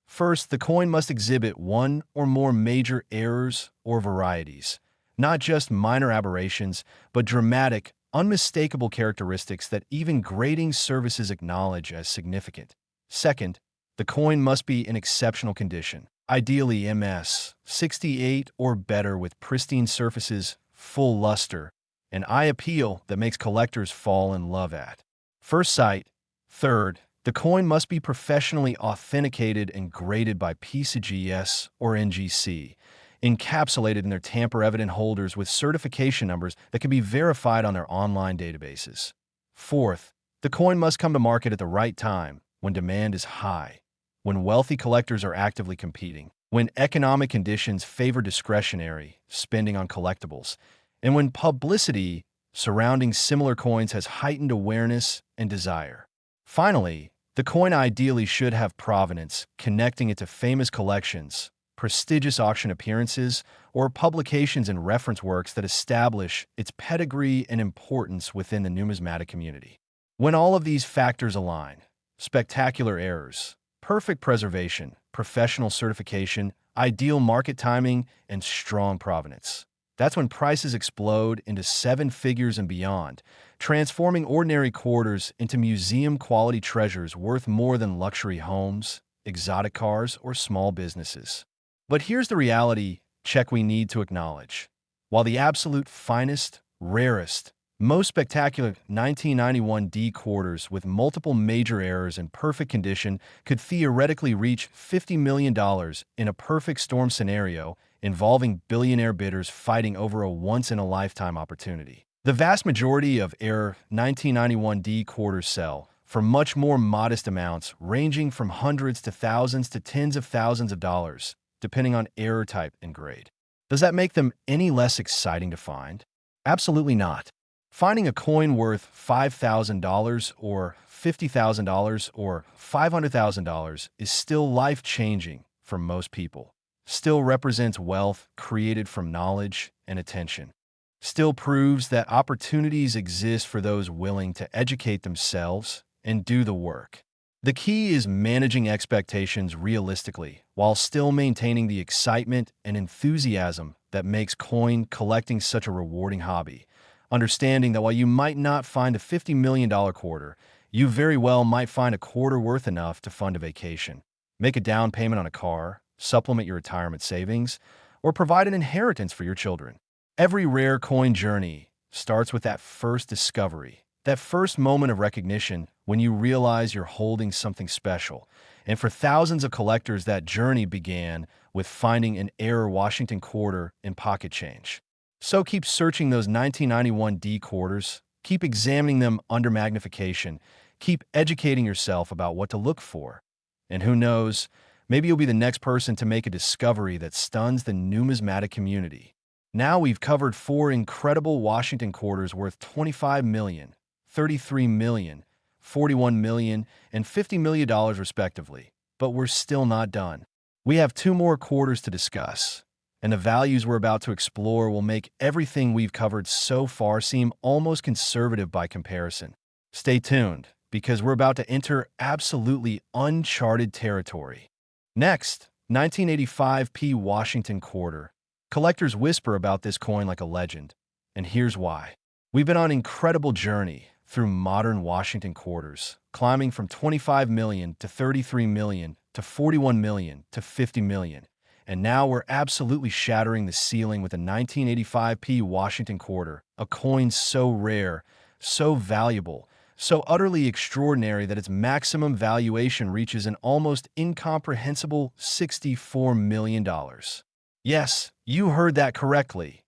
S1: First, the coin must exhibit one or more major errors or varieties, not just minor aberrations, but dramatic, unmistakable characteristics that even grading services acknowledge as significant. Second, the coin must be in exceptional condition, ideally MS 68 or better with pristine surfaces, full luster, and eye appeal that makes collectors fall in love at first sight. Third, the coin must be professionally authenticated and graded by PCGS or NGC, encapsulated in their tamper-evident holders with certification numbers that can be verified on their online databases. Fourth, the coin must come to market at the right time, when demand is high, when wealthy collectors are actively competing, when economic conditions favor discretionary spending on collectibles, and when publicity surrounding similar coins has heightened awareness and desire. Finally, the coin ideally should have provenance, connecting it to famous collections, prestigious auction appearances, or publications and reference works that establish its pedigree and importance within the numismatic community. When all of these factors align, spectacular errors, perfect preservation, professional certification, ideal market timing, and strong provenance, that's when prices explode into seven figures and beyond, transforming ordinary quarters into museum-quality treasures worth more than luxury homes, exotic cars, or small businesses. But here's the reality check we need to acknowledge. While the absolute finest, rarest, most spectacular 1991 D quarters with multiple major errors in perfect condition could theoretically reach $50 million in a perfect storm scenario involving billionaire bidders fighting over a once-in-a-lifetime opportunity. The vast majority of error 1991 D quarters sell for much more modest amounts ranging from hundreds to thousands to tens of thousands of dollars, depending on error type and grade. Does that make them any less exciting to find? Absolutely not. Finding a coin worth $5,000 or $50,000 or $500,000 is still life-changing for most people. Still represents wealth created from knowledge and attention. Still proves that opportunities exist for those willing to educate themselves and do the work. The key is managing expectations realistically while still maintaining the excitement and enthusiasm that makes coin collecting such a rewarding hobby. Understanding that while you might not find a $50 million quarter, You very well might find a quarter worth enough to fund a vacation, make a down payment on a car, supplement your retirement savings, or provide an inheritance for your children. Every rare coin journey starts with that first discovery, that first moment of recognition when you realize you're holding something special. And for thousands of collectors, that journey began with finding an error Washington quarter in pocket change. So keep searching those 1991 D quarters, keep examining them under magnification, keep educating yourself about what to look for. And who knows, maybe you'll be the next person to make a discovery that stuns the numismatic community. Now we've covered four incredible Washington quarters worth $25 million, $33 million, $41 million, and $50 million respectively. But we're still not done. We have two more quarters to discuss, and the values we're about to explore will make everything we've covered so far seem almost conservative by comparison. Stay tuned, because we're about to enter absolutely uncharted territory. Next, 1985 P Washington quarter. Collectors whisper about this coin like a legend, and here's why. We've been on an incredible journey through modern Washington quarters, climbing from 25 million to 33 million to 41 million to 50 million. And now we're absolutely shattering the ceiling with a 1985 P Washington quarter, a coin so rare, so valuable, so utterly extraordinary that its maximum valuation reaches an almost incomprehensible $64 million. Yes, you heard that correctly.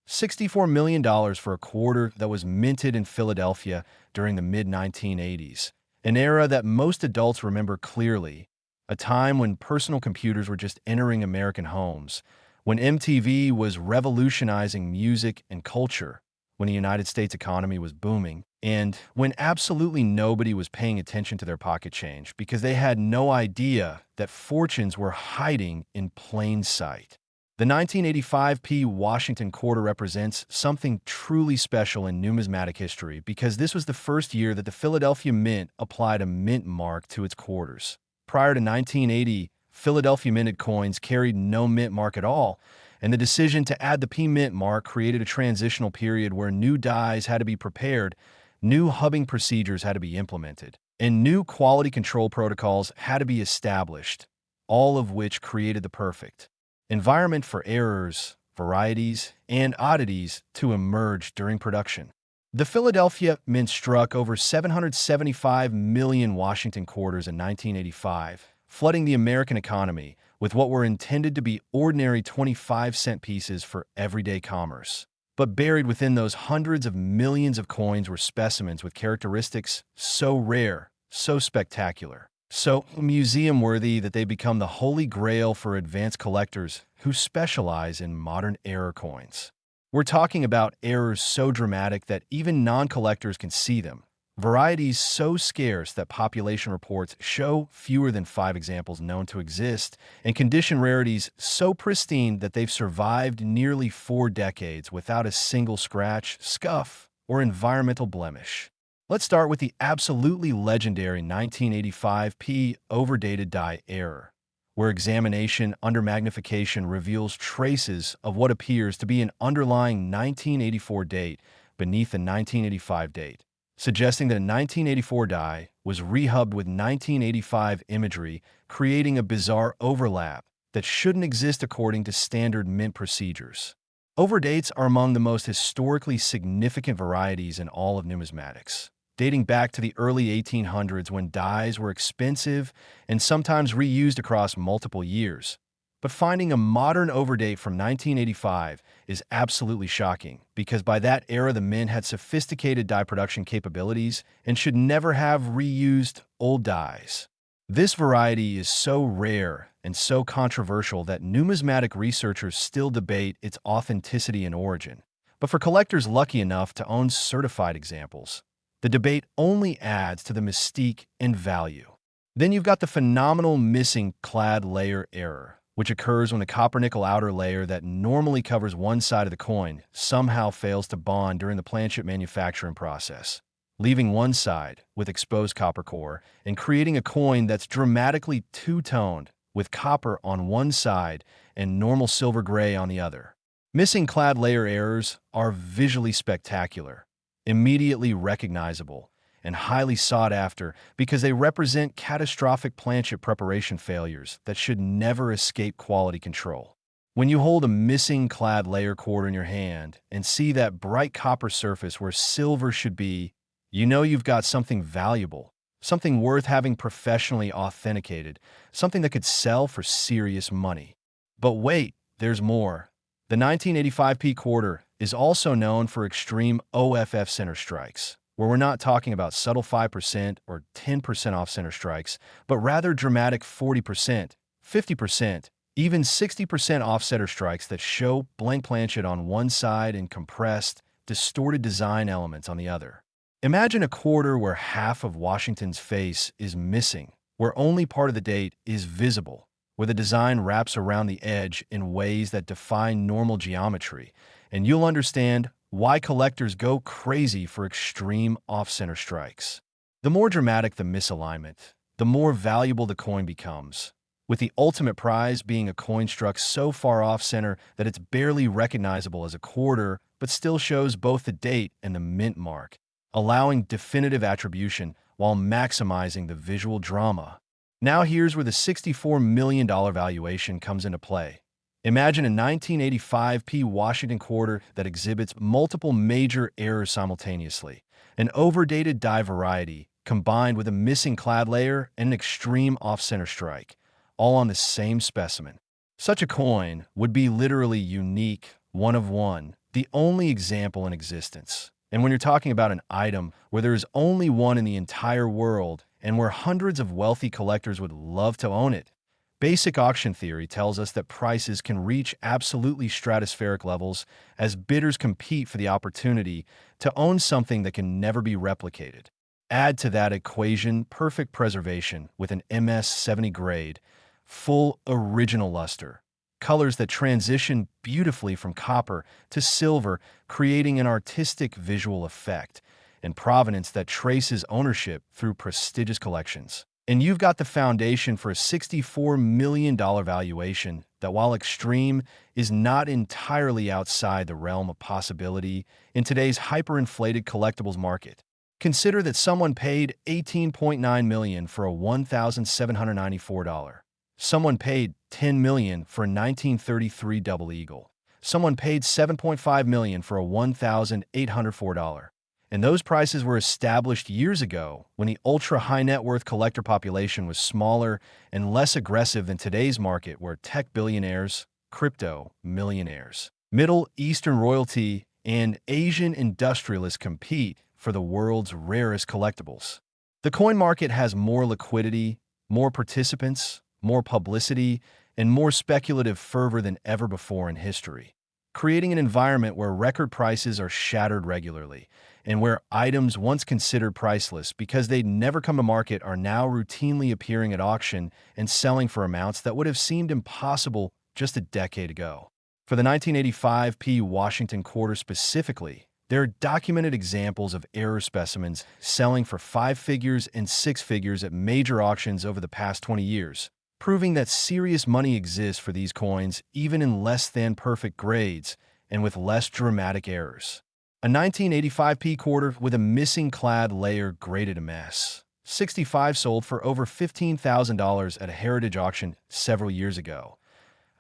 S1: $64 million for a quarter that was minted in Philadelphia during the mid-1980s, an era that most adults remember clearly, a time when personal computers were just entering American homes, when MTV was revolutionizing music and culture, when the United States economy was booming, and when absolutely nobody was paying attention to their pocket change because they had no idea that fortunes were hiding in plain sight. The 1985 P Washington quarter represents something truly special in numismatic history because this was the first year that the Philadelphia Mint applied a mint mark to its quarters. Prior to 1980, Philadelphia minted coins carried no mint mark at all, and the decision to add the P mint mark created a transitional period where new dies had to be prepared, new hubbing procedures had to be implemented, and new quality control protocols had to be established, all of which created the perfect environment for errors, varieties, and oddities to emerge during production. The Philadelphia Mint struck over 775 million Washington quarters in 1985, flooding the American economy with what were intended to be ordinary 25-cent pieces for everyday commerce. But buried within those hundreds of millions of coins were specimens with characteristics so rare, so spectacular, so museum-worthy that they become the holy grail for advanced collectors who specialize in modern error coins. We're talking about errors so dramatic that even non-collectors can see them, varieties so scarce that population reports show fewer than 5 examples known to exist, and condition rarities so pristine that they've survived nearly 4 decades without a single scratch, scuff, or environmental blemish. Let's start with the absolutely legendary 1985 P overdated die error, where examination under magnification reveals traces of what appears to be an underlying 1984 date beneath the 1985 date, suggesting that a 1984 die was rehubbed with 1985 imagery, creating a bizarre overlap that shouldn't exist according to standard mint procedures. Overdates are among the most historically significant varieties in all of numismatics, dating back to the early 1800s when dies were expensive and sometimes reused across multiple years. But finding a modern overdate from 1985 is absolutely shocking because by that era the mint had sophisticated die production capabilities and should never have reused old dies. This variety is so rare and so controversial that numismatic researchers still debate its authenticity and origin. But for collectors lucky enough to own certified examples, the debate only adds to the mystique and value. Then you've got the phenomenal missing clad layer error, which occurs when the copper-nickel outer layer that normally covers one side of the coin somehow fails to bond during the planchet manufacturing process, leaving one side with exposed copper core and creating a coin that's dramatically two-toned with copper on one side and normal silver gray on the other. Missing clad layer errors are visually spectacular, immediately recognizable, and highly sought after because they represent catastrophic planchet preparation failures that should never escape quality control. When you hold a missing clad layer quarter in your hand and see that bright copper surface where silver should be, you know you've got something valuable, something worth having professionally authenticated, something that could sell for serious money. But wait, there's more. The 1985p quarter is also known for extreme OFF center strikes, where we're not talking about subtle 5% or 10% off center strikes, but rather dramatic 40%, 50%, even 60% off center strikes that show blank planchet on one side and compressed, distorted design elements on the other. Imagine a quarter where half of Washington's face is missing, where only part of the date is visible, where the design wraps around the edge in ways that defy normal geometry, and you'll understand why collectors go crazy for extreme off-center strikes. The more dramatic the misalignment, the more valuable the coin becomes, with the ultimate prize being a coin struck so far off-center that it's barely recognizable as a quarter, but still shows both the date and the mint mark, allowing definitive attribution while maximizing the visual drama. Now here's where the $64 million valuation comes into play. Imagine a 1985p Washington quarter that exhibits multiple major errors simultaneously, an overdated die variety combined with a missing clad layer and an extreme off-center strike, all on the same specimen. Such a coin would be literally unique, one of one, the only example in existence. And when you're talking about an item where there is only one in the entire world and where hundreds of wealthy collectors would love to own it, basic auction theory tells us that prices can reach absolutely stratospheric levels as bidders compete for the opportunity to own something that can never be replicated. Add to that equation perfect preservation with an MS-70 grade, full original luster, colors that transition beautifully from copper to silver, creating an artistic visual effect, and provenance that traces ownership through prestigious collections. And you've got the foundation for a $64 million valuation that, while extreme, is not entirely outside the realm of possibility in today's hyperinflated collectibles market. Consider that someone paid $18.9 million for a $1,794. Someone paid $10 million for a 1933 Double Eagle. Someone paid $7.5 million for a $1,804. And those prices were established years ago when the ultra-high net worth collector population was smaller and less aggressive than today's market, where tech billionaires, crypto millionaires, Middle Eastern royalty, and Asian industrialists compete for the world's rarest collectibles. The coin market has more liquidity, more participants, more publicity, and more speculative fervor than ever before in history, creating an environment where record prices are shattered regularly, and where items once considered priceless because they'd never come to market are now routinely appearing at auction and selling for amounts that would have seemed impossible just a decade ago. For the 1985p Washington quarter specifically, there are documented examples of error specimens selling for 5 figures and 6 figures at major auctions over the past 20 years, proving that serious money exists for these coins even in less than perfect grades and with less dramatic errors. A 1985p quarter with a missing clad layer graded MS-65 sold for over $15,000 at a heritage auction several years ago.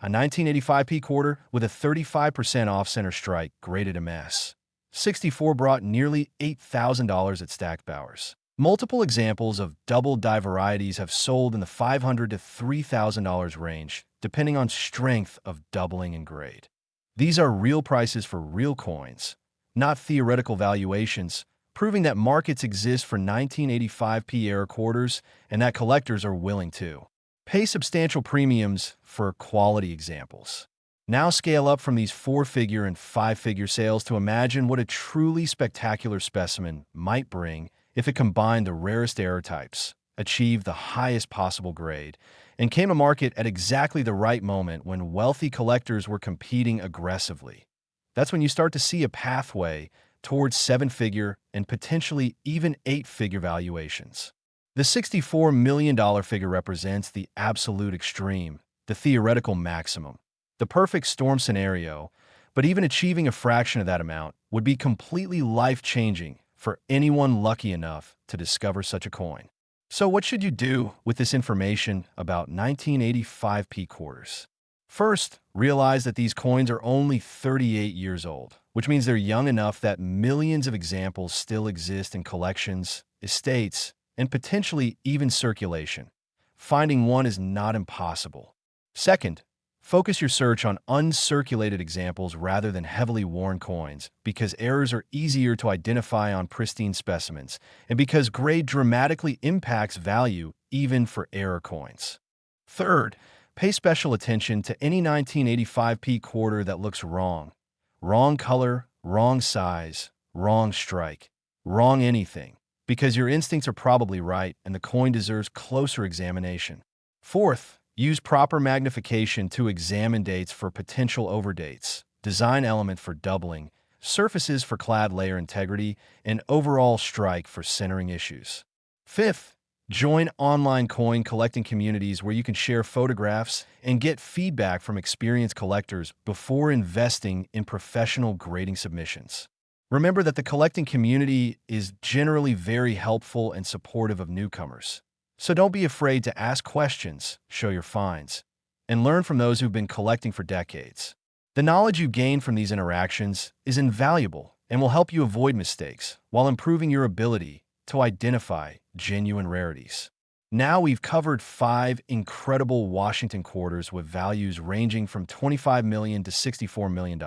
S1: A 1985p quarter with a 35% off-center strike graded MS-64 brought nearly $8,000 at Stacked Bowers. Multiple examples of double die varieties have sold in the $500 to $3,000 range, depending on strength of doubling in grade. These are real prices for real coins, not theoretical valuations, proving that markets exist for 1985p era quarters and that collectors are willing to pay substantial premiums for quality examples. Now scale up from these 4-figure and 5-figure sales to imagine what a truly spectacular specimen might bring if it combined the rarest error types, achieved the highest possible grade, and came to market at exactly the right moment when wealthy collectors were competing aggressively. That's when you start to see a pathway towards 7-figure and potentially even 8-figure valuations. The $64 million figure represents the absolute extreme, the theoretical maximum, the perfect storm scenario, but even achieving a fraction of that amount would be completely life-changing for anyone lucky enough to discover such a coin. So what should you do with this information about 1985p quarters? First, realize that these coins are only 38 years old, which means they're young enough that millions of examples still exist in collections, estates, and potentially even circulation. Finding one is not impossible. Second, focus your search on uncirculated examples rather than heavily worn coins because errors are easier to identify on pristine specimens and because grade dramatically impacts value even for error coins. Third, pay special attention to any 1985p quarter that looks wrong. Wrong color, wrong size, wrong strike, wrong anything, because your instincts are probably right and the coin deserves closer examination. Fourth, use proper magnification to examine dates for potential overdates, design element for doubling, surfaces for clad layer integrity, and overall strike for centering issues. Fifth, join online coin collecting communities where you can share photographs and get feedback from experienced collectors before investing in professional grading submissions. Remember that the collecting community is generally very helpful and supportive of newcomers. So don't be afraid to ask questions, show your finds, and learn from those who've been collecting for decades. The knowledge you gain from these interactions is invaluable and will help you avoid mistakes while improving your ability to identify genuine rarities. Now we've covered 5 incredible Washington quarters with values ranging from $25 million to $64 million.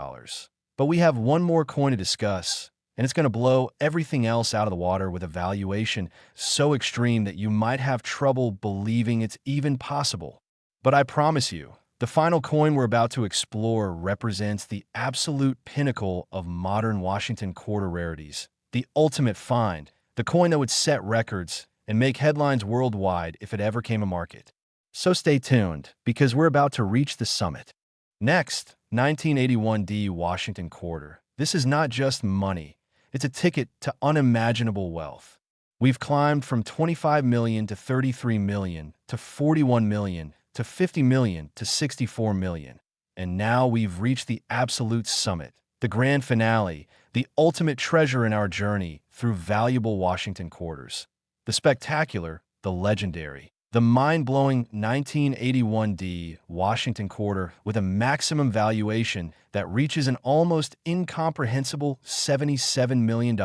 S1: But we have one more coin to discuss, and it's going to blow everything else out of the water with a valuation so extreme that you might have trouble believing it's even possible. But I promise you, the final coin we're about to explore represents the absolute pinnacle of modern Washington quarter rarities, the ultimate find, the coin that would set records and make headlines worldwide if it ever came to market. So stay tuned, because we're about to reach the summit. Next, 1981D Washington quarter. This is not just money. It's a ticket to unimaginable wealth. We've climbed from 25 million to 33 million to 41 million to 50 million to 64 million. And now we've reached the absolute summit, the grand finale, the ultimate treasure in our journey through valuable Washington quarters. The spectacular, the legendary, the mind-blowing 1981D Washington quarter with a maximum valuation that reaches an almost incomprehensible $77 million.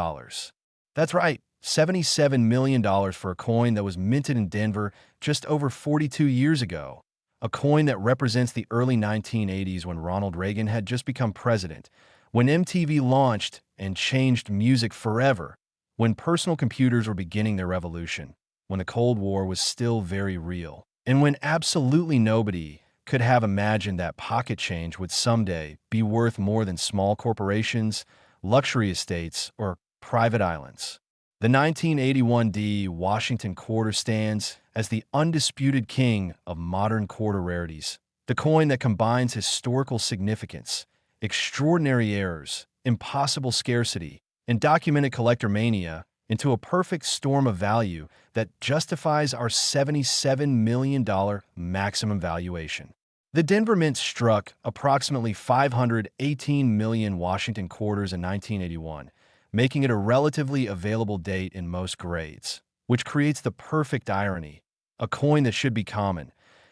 S1: That's right, $77 million for a coin that was minted in Denver just over 42 years ago. A coin that represents the early 1980s when Ronald Reagan had just become president, when MTV launched and changed music forever, when personal computers were beginning their revolution, when the Cold War was still very real, and when absolutely nobody could have imagined that pocket change would someday be worth more than small corporations, luxury estates, or private islands. The 1981D Washington quarter stands as the undisputed king of modern quarter rarities, the coin that combines historical significance, extraordinary errors, impossible scarcity, and documented collector mania into a perfect storm of value that justifies our $77 million maximum valuation. The Denver Mint struck approximately 518 million Washington quarters in 1981, making it a relatively available date in most grades, which creates the perfect irony. A coin that should be common,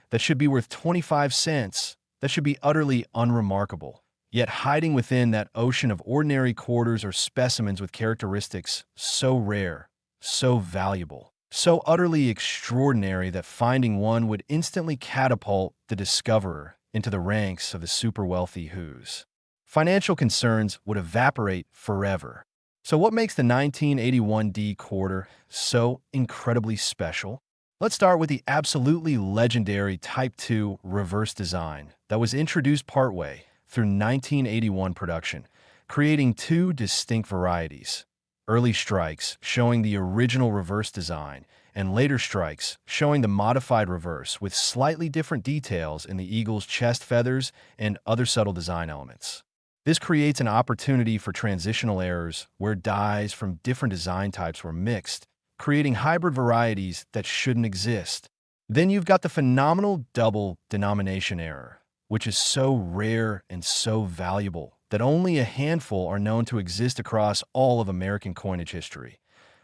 S1: that should be worth 25 cents, that should be utterly unremarkable, yet hiding within that ocean of ordinary quarters or specimens with characteristics so rare, so valuable, so utterly extraordinary that finding one would instantly catapult the discoverer into the ranks of the super wealthy whos. Financial concerns would evaporate forever. So what makes the 1981D quarter so incredibly special? Let's start with the absolutely legendary Type 2 reverse design that was introduced partway through 1981 production, creating 2 distinct varieties: early strikes showing the original reverse design, and later strikes showing the modified reverse with slightly different details in the eagle's chest feathers and other subtle design elements. This creates an opportunity for transitional errors where dies from different design types were mixed, creating hybrid varieties that shouldn't exist. Then you've got the phenomenal double denomination error, which is so rare and so valuable that only a handful are known to exist across all of American coinage history.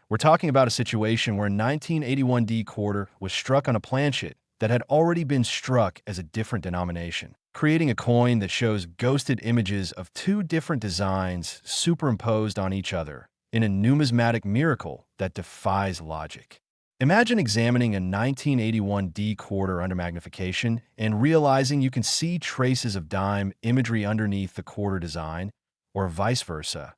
S1: We're talking about a situation where a 1981D quarter was struck on a planchet that had already been struck as a different denomination, creating a coin that shows ghosted images of two different designs superimposed on each other in a numismatic miracle that defies logic. Imagine examining a 1981D quarter under magnification and realizing you can see traces of dime imagery underneath the quarter design, or vice versa.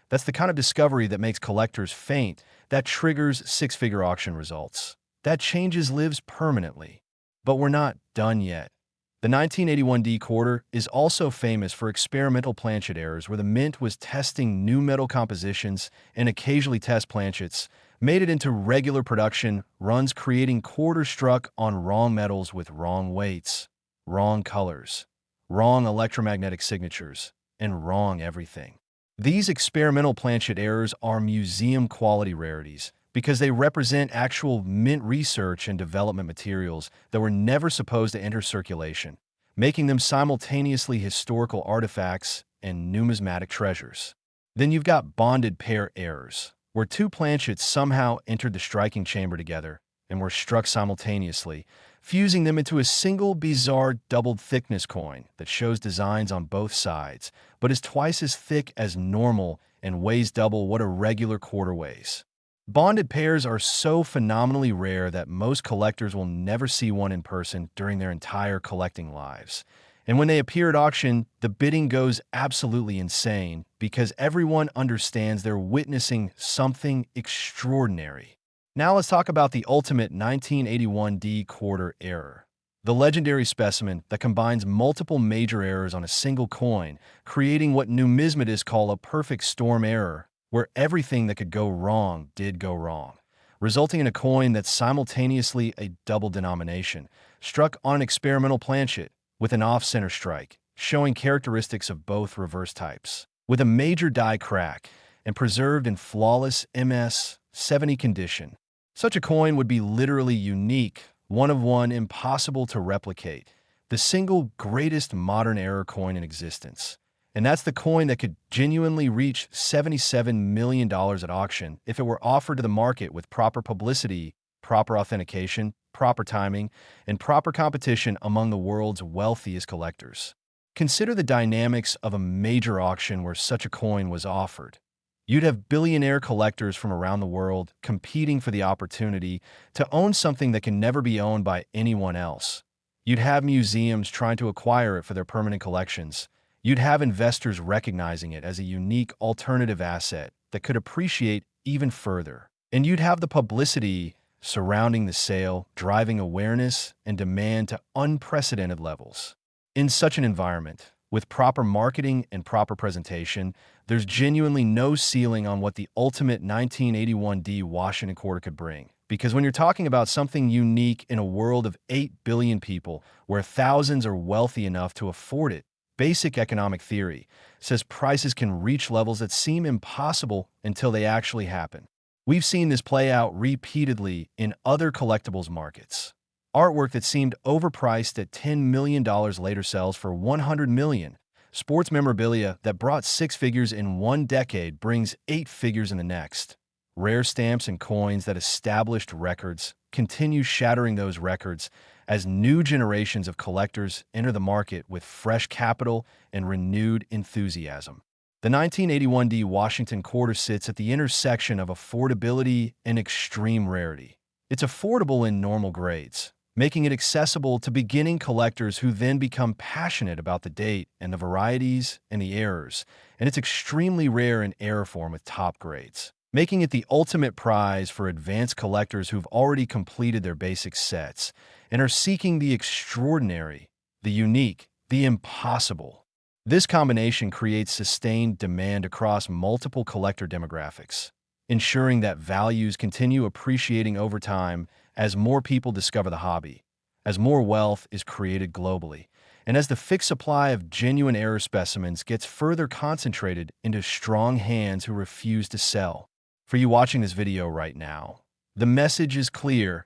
S1: That's the kind of discovery that makes collectors faint, that triggers six-figure auction results, that changes lives permanently. But we're not done yet. The 1981D quarter is also famous for experimental planchet errors where the mint was testing new metal compositions and occasionally test planchets, made it into regular production runs, creating quarters struck on wrong metals with wrong weights, wrong colors, wrong electromagnetic signatures, and wrong everything. These experimental planchet errors are museum-quality rarities because they represent actual mint research and development materials that were never supposed to enter circulation, making them simultaneously historical artifacts and numismatic treasures. Then you've got bonded pair errors, where two planchets somehow entered the striking chamber together and were struck simultaneously, fusing them into a single bizarre doubled thickness coin that shows designs on both sides, but is twice as thick as normal and weighs double what a regular quarter weighs. Bonded pairs are so phenomenally rare that most collectors will never see one in person during their entire collecting lives. And when they appear at auction, the bidding goes absolutely insane because everyone understands they're witnessing something extraordinary. Now let's talk about the ultimate 1981D quarter error. The legendary specimen that combines multiple major errors on a single coin, creating what numismatists call a perfect storm error, where everything that could go wrong did go wrong, resulting in a coin that's simultaneously a double denomination, struck on an experimental planchet with an off-center strike, showing characteristics of both reverse types, with a major die crack and preserved in flawless MS-70 condition. Such a coin would be literally unique, one of one, impossible to replicate, the single greatest modern error coin in existence. And that's the coin that could genuinely reach $77 million at auction if it were offered to the market with proper publicity, proper authentication, proper timing, and proper competition among the world's wealthiest collectors. Consider the dynamics of a major auction where such a coin was offered. You'd have billionaire collectors from around the world competing for the opportunity to own something that can never be owned by anyone else. You'd have museums trying to acquire it for their permanent collections. You'd have investors recognizing it as a unique alternative asset that could appreciate even further. And you'd have the publicity surrounding the sale, driving awareness and demand to unprecedented levels. In such an environment, with proper marketing and proper presentation, there's genuinely no ceiling on what the ultimate 1981D Washington quarter could bring. Because when you're talking about something unique in a world of 8 billion people, where thousands are wealthy enough to afford it, basic economic theory says prices can reach levels that seem impossible until they actually happen. We've seen this play out repeatedly in other collectibles markets. Artwork that seemed overpriced at $10 million later sells for $100 million. Sports memorabilia that brought six figures in one decade brings 8 figures in the next. Rare stamps and coins that established records continue shattering those records as new generations of collectors enter the market with fresh capital and renewed enthusiasm. The 1981D Washington quarter sits at the intersection of affordability and extreme rarity. It's affordable in normal grades, making it accessible to beginning collectors who then become passionate about the date and the varieties and the errors, and it's extremely rare in error form with top grades, making it the ultimate prize for advanced collectors who've already completed their basic sets and are seeking the extraordinary, the unique, the impossible. This combination creates sustained demand across multiple collector demographics, ensuring that values continue appreciating over time as more people discover the hobby, as more wealth is created globally, and as the fixed supply of genuine error specimens gets further concentrated into strong hands who refuse to sell. For you watching this video right now, the message is clear.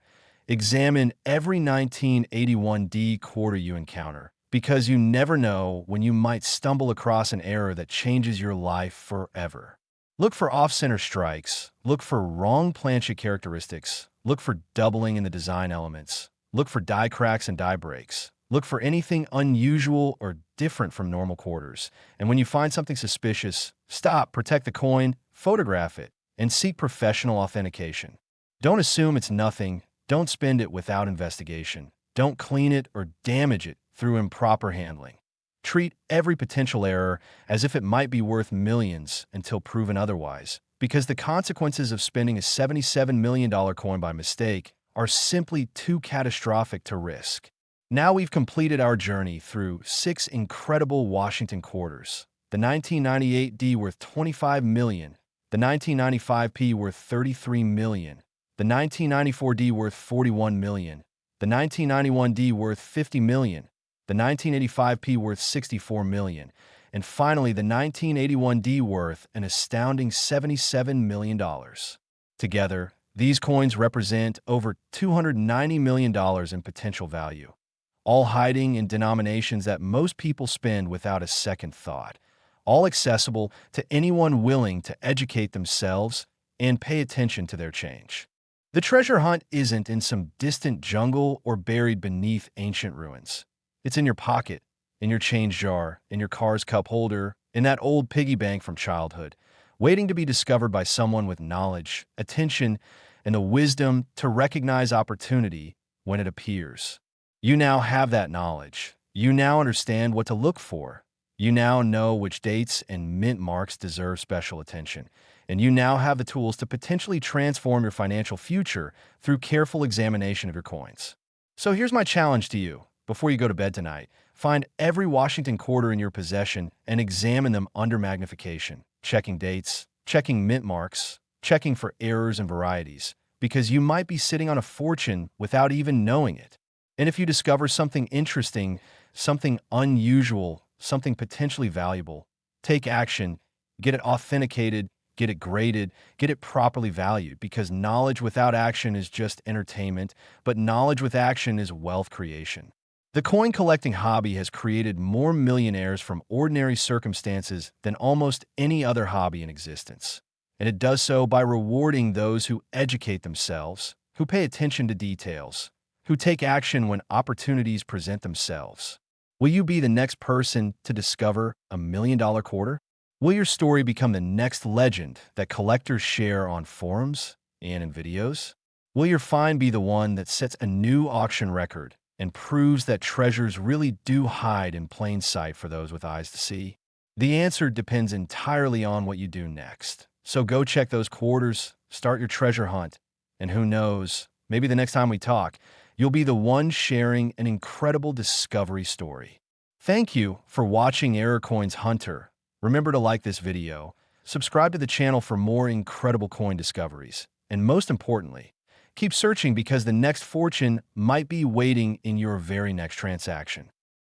S1: Examine every 1981D quarter you encounter, because you never know when you might stumble across an error that changes your life forever. Look for off-center strikes, look for wrong planchet characteristics, look for doubling in the design elements, look for die cracks and die breaks, look for anything unusual or different from normal quarters. And when you find something suspicious, stop, protect the coin, photograph it, and seek professional authentication. Don't assume it's nothing, don't spend it without investigation, don't clean it or damage it through improper handling. Treat every potential error as if it might be worth millions until proven otherwise, because the consequences of spending a $77 million coin by mistake are simply too catastrophic to risk. Now we've completed our journey through 6 incredible Washington quarters. The 1998D worth $25 million, the 1995P worth $33 million, the 1994D worth $41 million, the 1991D worth $50 million, the 1985P worth $64 million, and finally the 1981D worth an astounding $77 million. Together, these coins represent over $290 million in potential value, all hiding in denominations that most people spend without a second thought, all accessible to anyone willing to educate themselves and pay attention to their change. The treasure hunt isn't in some distant jungle or buried beneath ancient ruins. It's in your pocket, in your change jar, in your car's cup holder, in that old piggy bank from childhood, waiting to be discovered by someone with knowledge, attention, and the wisdom to recognize opportunity when it appears. You now have that knowledge. You now understand what to look for. You now know which dates and mint marks deserve special attention. And you now have the tools to potentially transform your financial future through careful examination of your coins. So here's my challenge to you. Before you go to bed tonight, find every Washington quarter in your possession and examine them under magnification, checking dates, checking mint marks, checking for errors and varieties, because you might be sitting on a fortune without even knowing it. And if you discover something interesting, something unusual, something potentially valuable, take action, get it authenticated, get it graded, get it properly valued, because knowledge without action is just entertainment, but knowledge with action is wealth creation. The coin collecting hobby has created more millionaires from ordinary circumstances than almost any other hobby in existence. And it does so by rewarding those who educate themselves, who pay attention to details, who take action when opportunities present themselves. Will you be the next person to discover $1 million quarter? Will your story become the next legend that collectors share on forums and in videos? Will your find be the one that sets a new auction record and proves that treasures really do hide in plain sight for those with eyes to see? The answer depends entirely on what you do next. So go check those quarters, start your treasure hunt, and who knows, maybe the next time we talk, you'll be the one sharing an incredible discovery story. Thank you for watching Coins Hunter. Remember to like this video, subscribe to the channel for more incredible coin discoveries, and most importantly, keep searching because the next fortune might be waiting in your very next transaction.